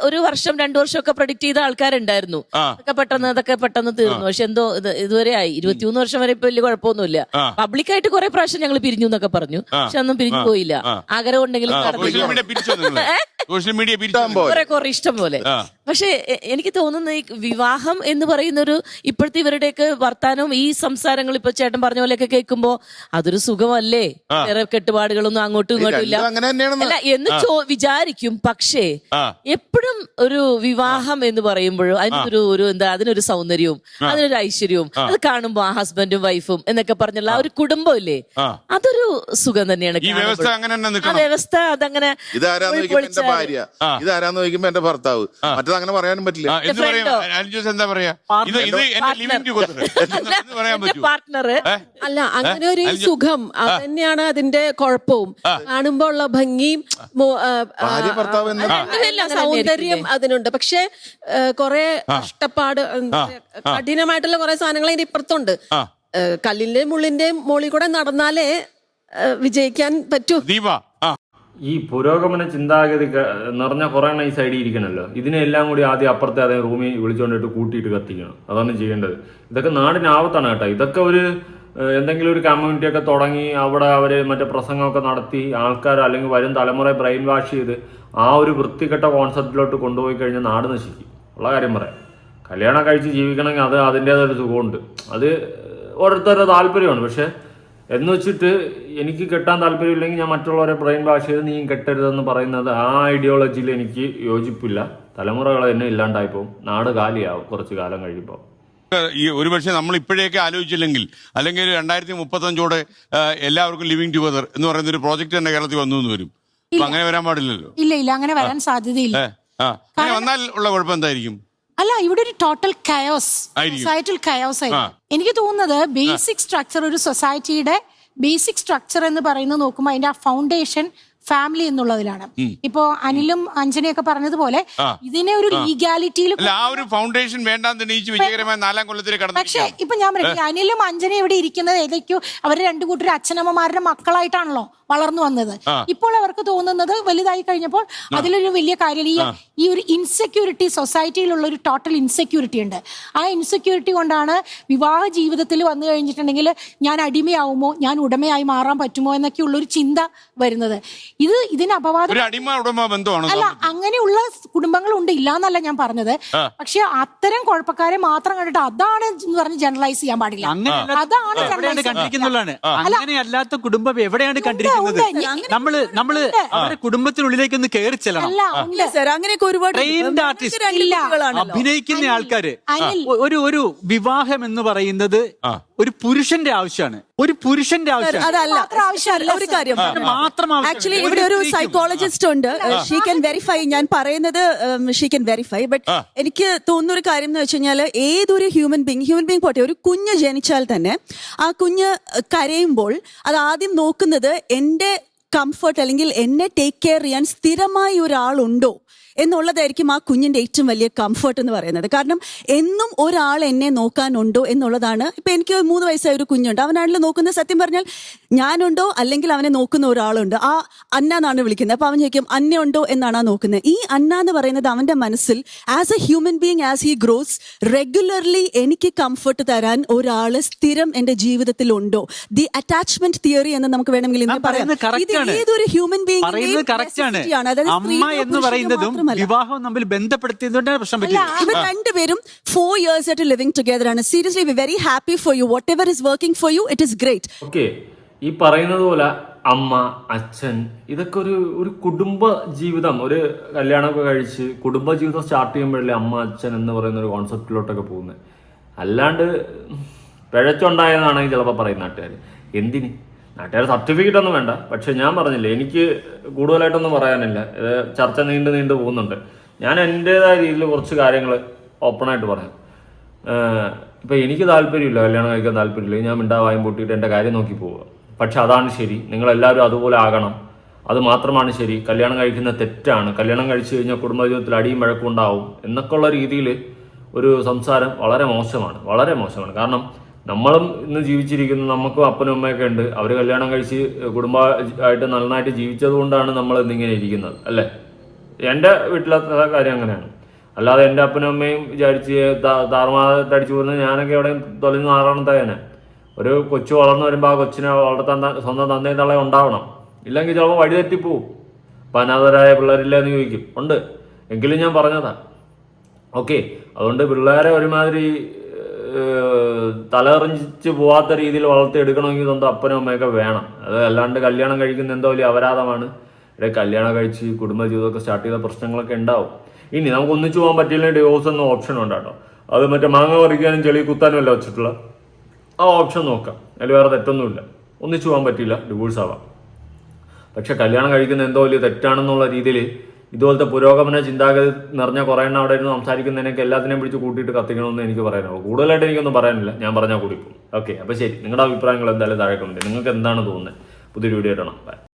ഒരു വർഷം 2 വർഷമൊക്കെ പ്രഡിക്ട് ചെയ്ത ആൾക്കാരുണ്ടായിരുന്നു. അതൊക്കെ പെട്ടെന്ന് തീർന്നു. പക്ഷെ എന്തോ ഇതുവരെ ആയി 23 വർഷം വരെ ഇപ്പൊ വലിയ കുഴപ്പമൊന്നുമില്ല. പബ്ലിക്കായിട്ട് കുറെ പ്രാവശ്യം ഞങ്ങൾ പിരിഞ്ഞു എന്നൊക്കെ പറഞ്ഞു, പക്ഷെ ഒന്നും പിരിഞ്ഞു പോയില്ല. ആഗ്രഹം ഉണ്ടെങ്കിലും സോഷ്യൽ മീഡിയ കുറെ ഇഷ്ടം പോലെ. പക്ഷെ എനിക്ക് തോന്നുന്ന ഈ വിവാഹം എന്ന് പറയുന്ന ഒരു ഇപ്പോഴത്തെ ഇവരുടെയൊക്കെ വർത്താനവും ഈ സംസാരങ്ങൾ ഇപ്പൊ ചേട്ടൻ പറഞ്ഞ പോലെയൊക്കെ കേൾക്കുമ്പോ അതൊരു സുഖമല്ലേ, വേറെ കെട്ടുപാടുകളൊന്നും അങ്ങോട്ടും ഇങ്ങോട്ടും ഇല്ല അല്ല എന്ന് വിചാരിക്കും. പക്ഷേ എപ്പോഴും ഒരു വിവാഹം എന്ന് പറയുമ്പോഴും അതിനൊരു സൗന്ദര്യവും അതിനൊരു ഐശ്വര്യവും, അത് കാണുമ്പോ ആ ഹസ്ബൻഡും വൈഫും എന്നൊക്കെ പറഞ്ഞുള്ള ആ ഒരു കുടുംബം ഇല്ലേ, അതൊരു സുഖം തന്നെയാണ്. ആ വ്യവസ്ഥ അതങ്ങനെ ഇതാരാന്ന് ചോദിക്കുമ്പോ എന്റെ ഭർത്താവ്, മറ്റേത് അങ്ങനെ പറയാനും പറ്റില്ല. എന്താ പറയാ പാർട്ട്ണർ അല്ല, അങ്ങനെ ഒരു സുഖം അത് തന്നെയാണ് അതിന്റെ കുഴപ്പവും. കാണുമ്പോ ഉള്ള ഭംഗിയും സൗന്ദര്യം അതിനുണ്ട്. പക്ഷെ കുറെ കഷ്ടപ്പാട്, കഠിനമായിട്ടുള്ള കുറെ സാധനങ്ങൾ അതിന്റെ ഇപ്പുറത്തുണ്ട്. കല്ലിന്റെയും മുള്ളിന്റെയും മോളിൽ കൂടെ നടന്നാലേ വിജയിക്കാൻ പറ്റൂ. ഈ പുരോഗമന ചിന്താഗതി നിറഞ്ഞ കുറെ ഈ സൈഡിൽ ഇരിക്കണല്ലോ, ഇതിനെല്ലാം കൂടി ആദ്യം അപ്പുറത്തെ അതേ റൂമിൽ വിളിച്ചുകൊണ്ടിട്ട് കൂട്ടിയിട്ട് കത്തിക്കണം. അതാണ് ചെയ്യേണ്ടത്. ഇതൊക്കെ നാടിനാവത്താണ് കേട്ടോ. ഇതൊക്കെ ഒരു എന്തെങ്കിലും ഒരു കമ്മ്യൂണിറ്റി ഒക്കെ തുടങ്ങി അവിടെ അവർ മറ്റേ പ്രസംഗമൊക്കെ നടത്തി ആൾക്കാർ അല്ലെങ്കിൽ വരും തലമുറയെ ബ്രെയിൻ വാഷ് ചെയ്ത് ആ ഒരു വൃത്തികെട്ട കോൺസെപ്റ്റിലോട്ട് കൊണ്ടുപോയി കഴിഞ്ഞാൽ നാട് നശിക്കും. ഉള്ള കാര്യം പറയാം. കല്യാണം കഴിച്ച് ജീവിക്കണമെങ്കിൽ അത് അതിൻ്റേതൊരു സുഖമുണ്ട്, അത് ഓരോരുത്തരുടെ താല്പര്യമാണ്. പക്ഷെ എന്ന് വെച്ചിട്ട് എനിക്ക് കെട്ടാൻ താല്പര്യമില്ലെങ്കിൽ ഞാൻ മറ്റുള്ളവരെ ബ്രെയിൻ വാഷ് ചെയ്ത് നീയും കെട്ടരുതെന്ന് പറയുന്നത് ആ ഐഡിയോളജിയിൽ എനിക്ക് യോജിപ്പില്ല. തലമുറകൾ തന്നെ ഇല്ലാണ്ടായി പോകും, നാട് കാലിയാവും കുറച്ച് കാലം കഴിയുമ്പോൾ. ഈ ഒരുപക്ഷെ നമ്മൾ ഇപ്പോഴേക്ക് ആലോചിച്ചില്ലെങ്കിൽ അല്ലെങ്കിൽ 2035 എല്ലാവർക്കും ലിവിങ് ടുഗദർ എന്ന് പറയുന്ന ഒരു പ്രോജക്ട് തന്നെ കേരളത്തിൽ വന്നു എന്ന് വരും. അങ്ങനെ വരാൻ പാടില്ലല്ലോ. ഇല്ല, അങ്ങനെ വരാൻ സാധ്യതയില്ല. വന്നാൽ ഉള്ള കുഴപ്പം എന്തായിരിക്കും? അല്ല, ഇവിടെ ഒരു ടോട്ടൽ കയോസ്, സൊസൈറ്റൽ കയോസ് ആയിരിക്കും. എനിക്ക് തോന്നുന്നത് ബേസിക് സ്ട്രക്ചർ, ഒരു സൊസൈറ്റിയുടെ ബേസിക് സ്ട്രക്ചർ എന്ന് പറയുന്നത് നോക്കുമ്പോൾ അതിന്റെ ആ ഫൗണ്ടേഷൻ ഫാമിലി എന്നുള്ളതിലാണ്. ഇപ്പോ അനിലും അഞ്ജനയൊക്കെ പറഞ്ഞതുപോലെ ഇതിനെ ഒരു ലീഗാലിറ്റിയിൽ ഫൗണ്ടേഷൻ വിജയകരമായ 4 കൊല്ലത്തിൽ കടന്നു. പക്ഷെ ഇപ്പൊ ഞാൻ പറയും, അനിലും അഞ്ജനയും ഇവിടെ ഇരിക്കുന്നത് ഏതൊക്കെയോ അവര് 2 കൂട്ടരും അച്ഛനമ്മമാരുടെ മക്കളായിട്ടാണല്ലോ വളർന്നു വന്നത്. ഇപ്പോൾ അവർക്ക് തോന്നുന്നത് വലുതായി കഴിഞ്ഞപ്പോൾ അതിലൊരു വലിയ കാര്യം ഈ ഒരു ഇൻസെക്യൂരിറ്റി, സൊസൈറ്റിയിലുള്ള ഒരു ടോട്ടൽ ഇൻസെക്യൂരിറ്റി ഉണ്ട്. ആ ഇൻസെക്യൂരിറ്റി കൊണ്ടാണ് വിവാഹ ജീവിതത്തിൽ വന്നു കഴിഞ്ഞിട്ടുണ്ടെങ്കിൽ ഞാൻ അടിമയാവുമോ, ഞാൻ ഉടമയായി മാറാൻ പറ്റുമോ എന്നൊക്കെയുള്ള ഒരു ചിന്ത വരുന്നത്. ഇതിന് അപവാദം അല്ല, അങ്ങനെയുള്ള കുടുംബങ്ങളുണ്ട്, ഇല്ലാന്നല്ല ഞാൻ പറഞ്ഞത്. പക്ഷെ അത്തരം കുഴപ്പക്കാരെ മാത്രം കണ്ടിട്ട് അതാണ് എന്ന് പറഞ്ഞ് ജനറലൈസ് ചെയ്യാൻ പാടില്ല. അതാണ് അങ്ങനെയല്ലാത്ത കുടുംബം എവിടെയാണ് കണ്ടിരിക്കുന്നത്? നമ്മള് അവരുടെ കുടുംബത്തിനുള്ളിലേക്ക് ഒന്ന് കയറി ചെല്ലണം. അങ്ങനെയൊക്കെ ഒരുപാട് അഭിനയിക്കുന്ന ആൾക്കാര്. ഒരു വിവാഹം എന്ന് പറയുന്നത് ഒരു പുരുഷന്റെ ആവശ്യമാണ്, ഒരു പുരുഷന്റെ ആവശ്യമല്ല. ഒരു കാര്യം മാത്രം. ആക്ച്വലി ഇവിടെ ഒരു സൈക്കോളജിസ്റ്റ് ഉണ്ട്, ഷീ ക്യാൻ വെരിഫൈ. ഞാൻ പറയുന്നത് ഷീ ക്യാൻ വെരിഫൈ. ബട്ട് എനിക്ക് തോന്നുന്ന ഒരു കാര്യം എന്ന് വെച്ച് കഴിഞ്ഞാൽ ഏതൊരു ഹ്യൂമൻ ബീങ് പോട്ടെ, ഒരു കുഞ്ഞ് ജനിച്ചാൽ തന്നെ ആ കുഞ്ഞ് കരയുമ്പോൾ അത് ആദ്യം നോക്കുന്നത് എന്റെ കംഫർട്ട് അല്ലെങ്കിൽ എന്നെ ടേക്ക് കെയർ ചെയ്യാൻ സ്ഥിരമായി ഒരാളുണ്ടോ എന്നുള്ളതായിരിക്കും ആ കുഞ്ഞിന്റെ ഏറ്റവും വലിയ കംഫർട്ട് എന്ന് പറയുന്നത്. കാരണം എന്നും ഒരാൾ എന്നെ നോക്കാനുണ്ടോ എന്നുള്ളതാണ്. ഇപ്പൊ എനിക്ക് 3 വയസ്സായ ഒരു കുഞ്ഞുണ്ട്, അവനാണല്ലോ നോക്കുന്നത്. സത്യം പറഞ്ഞാൽ ഞാനുണ്ടോ അല്ലെങ്കിൽ അവനെ നോക്കുന്ന ഒരാളുണ്ട്. ആ അന്ന എന്നാണ് വിളിക്കുന്നത്. അപ്പൊ അവൻ ചോദിക്കും അന്ന ഉണ്ടോ എന്നാണ് നോക്കുന്നത്. ഈ അന്ന എന്ന് പറയുന്നത് അവന്റെ മനസ്സിൽ as A human being as he gross regularly എനിക്ക് കംഫർട്ട് തരാൻ ഒരാള് സ്ഥിരം എന്റെ ജീവിതത്തിൽ ഉണ്ടോ. ദി അറ്റാച്ച്മെന്റ് തിയറി എന്ന് നമുക്ക് വേണമെങ്കിൽ ഇന്ന് പറയാം. ഇത് ഏതൊരു ഹ്യൂമൻ ബീങ് കറക്റ്റാണ്. അമ്മ എന്ന് പറയുന്നതും വിവാഹവും തമ്മിൽ ബന്ധപ്പെടുത്തിയതുകൊണ്ടാണ് പ്രശ്നം പറ്റില്ല. ഇവർ രണ്ടുപേരും 4 years ആയിട്ട് ലിവിംഗ് ടുഗദർ ആണ്. Seriously we very happy for you. Whatever is working for you it is great. Okay, ഈ പറയുന്നത് പോലെ അമ്മ, അച്ഛൻ, ഇതൊക്കെ ഒരു കുടുംബ ജീവിതം, ഒരു കല്യാണമൊക്കെ കഴിച്ച് കുടുംബ ജീവിതം സ്റ്റാർട്ട് ചെയ്യുമ്പോഴല്ലേ അമ്മ അച്ഛൻ എന്ന് പറയുന്ന ഒരു കോൺസെപ്റ്റിലോട്ടൊക്കെ പോകുന്നത്. അല്ലാണ്ട് പിഴച്ചുണ്ടായെന്നാണെങ്കിൽ ചിലപ്പോൾ പറയും നാട്ടുകാർ. എന്തിന്? നാട്ടുകാർ സർട്ടിഫിക്കറ്റ് ഒന്നും വേണ്ട. പക്ഷെ ഞാൻ പറഞ്ഞില്ലേ, എനിക്ക് കൂടുതലായിട്ടൊന്നും പറയാനില്ല. ഇത് ചർച്ച നീണ്ടു പോകുന്നുണ്ട്. ഞാൻ എൻ്റെതായ രീതിയിൽ കുറച്ച് കാര്യങ്ങൾ ഓപ്പണായിട്ട് പറയാം. ഇപ്പം എനിക്ക് താല്പര്യമില്ല, കല്യാണം കഴിക്കാൻ താല്പര്യമില്ല, ഞാൻ മിണ്ടാവായും പൊട്ടിയിട്ട് എൻ്റെ കാര്യം നോക്കി പോവുക. പക്ഷെ അതാണ് ശരി. നിങ്ങളെല്ലാവരും അതുപോലെ ആകണം, അത് മാത്രമാണ് ശരി. കല്യാണം കഴിക്കുന്ന തെറ്റാണ്, കല്യാണം കഴിച്ചു കഴിഞ്ഞാൽ കുടുംബജീവിതത്തിൽ അടിയും വഴക്കും ഉണ്ടാവും എന്നൊക്കെയുള്ള രീതിയിൽ ഒരു സംസാരം വളരെ മോശമാണ്, വളരെ മോശമാണ്. കാരണം നമ്മളും ഇന്ന് ജീവിച്ചിരിക്കുന്നു, നമുക്കും അപ്പനും അമ്മയൊക്കെ ഉണ്ട്. അവർ കല്യാണം കഴിച്ച് കുടുംബമായിട്ട് നന്നായിട്ട് ജീവിച്ചത് കൊണ്ടാണ് നമ്മൾ ഇന്നിങ്ങനെ ഇരിക്കുന്നത്, അല്ലേ? എൻ്റെ വീട്ടിലെ കാര്യം അങ്ങനെയാണ്. അല്ലാതെ എൻ്റെ അപ്പനും അമ്മയും വിചാരിച്ച് താറുമാറായിട്ട് അടിച്ചു പോകുന്നത് ഞാനൊക്കെ എവിടെയും തൊലഞ്ഞു മാറാണത്തേനെ. ഒരു കൊച്ചു വളർന്നു വരുമ്പോൾ ആ കൊച്ചിനെ വളർത്താൻ സ്വന്തം തന്തയും തള്ളയും ഉണ്ടാവണം. ഇല്ലെങ്കിൽ ചിലപ്പോൾ വഴിതെറ്റിപ്പോവും. അപ്പം അനാഥരായ പിള്ളേരില്ല എന്ന് ചോദിക്കും. ഉണ്ട്, എങ്കിലും ഞാൻ പറഞ്ഞതാ. ഓക്കെ, അതുകൊണ്ട് പിള്ളേരെ ഒരുമാതിരി തലറിഞ്ചിച്ച് പോവാത്ത രീതിയിൽ വളർത്തിയെടുക്കണമെങ്കിൽ സ്വന്തം അപ്പനും അമ്മയൊക്കെ വേണം. അത് അല്ലാണ്ട് കല്യാണം കഴിക്കുന്ന എന്തോ വലിയ അപരാധമാണ്. ഇവിടെ കല്യാണം കഴിച്ച് കുടുംബജീവിതമൊക്കെ സ്റ്റാർട്ട് ചെയ്ത പ്രശ്നങ്ങളൊക്കെ ഉണ്ടാവും. ഇനി നമുക്ക് ഒന്നിച്ചു പോകാൻ പറ്റിയില്ലെങ്കിൽ ഡിവോഴ്സ് എന്ന ഓപ്ഷൻ ഉണ്ട് കേട്ടോ. അത് മറ്റേ മാങ്ങ പറിക്കാനും ചെളി കുത്താനും അല്ല വെച്ചിട്ടുള്ള ആ ഓപ്ഷൻ നോക്കാം. അതിൽ വേറെ തെറ്റൊന്നുമില്ല. ഒന്നിച്ചു പോകാൻ പറ്റിയില്ല, ഡിവോഴ്സ് ആവാം. പക്ഷെ കല്യാണം കഴിക്കുന്ന എന്തോ വലിയ തെറ്റാണെന്നുള്ള രീതിയിൽ ഇതുപോലത്തെ പുരോഗമന ചിന്താഗതി നിറഞ്ഞ കുറേ എണ്ണം അവിടെ ഇരുന്ന് സംസാരിക്കുന്നതിനൊക്കെ എല്ലാത്തിനെയും പിടിച്ച് കൂട്ടിയിട്ട് കത്തിക്കണമെന്ന് എനിക്ക് പറയാനുള്ളൂ. കൂടുതലായിട്ട് എനിക്കൊന്നും പറയാനില്ല, ഞാൻ പറഞ്ഞാൽ കൂടിപ്പോകും. ഓക്കെ, അപ്പോൾ ശരി, നിങ്ങളുടെ അഭിപ്രായങ്ങൾ എന്തായാലും താഴെ കൊണ്ട്. നിങ്ങൾക്ക് എന്താണ് തോന്നുന്നത്? പുതിയൊരു വീഡിയോ ഇടണം. ബൈ.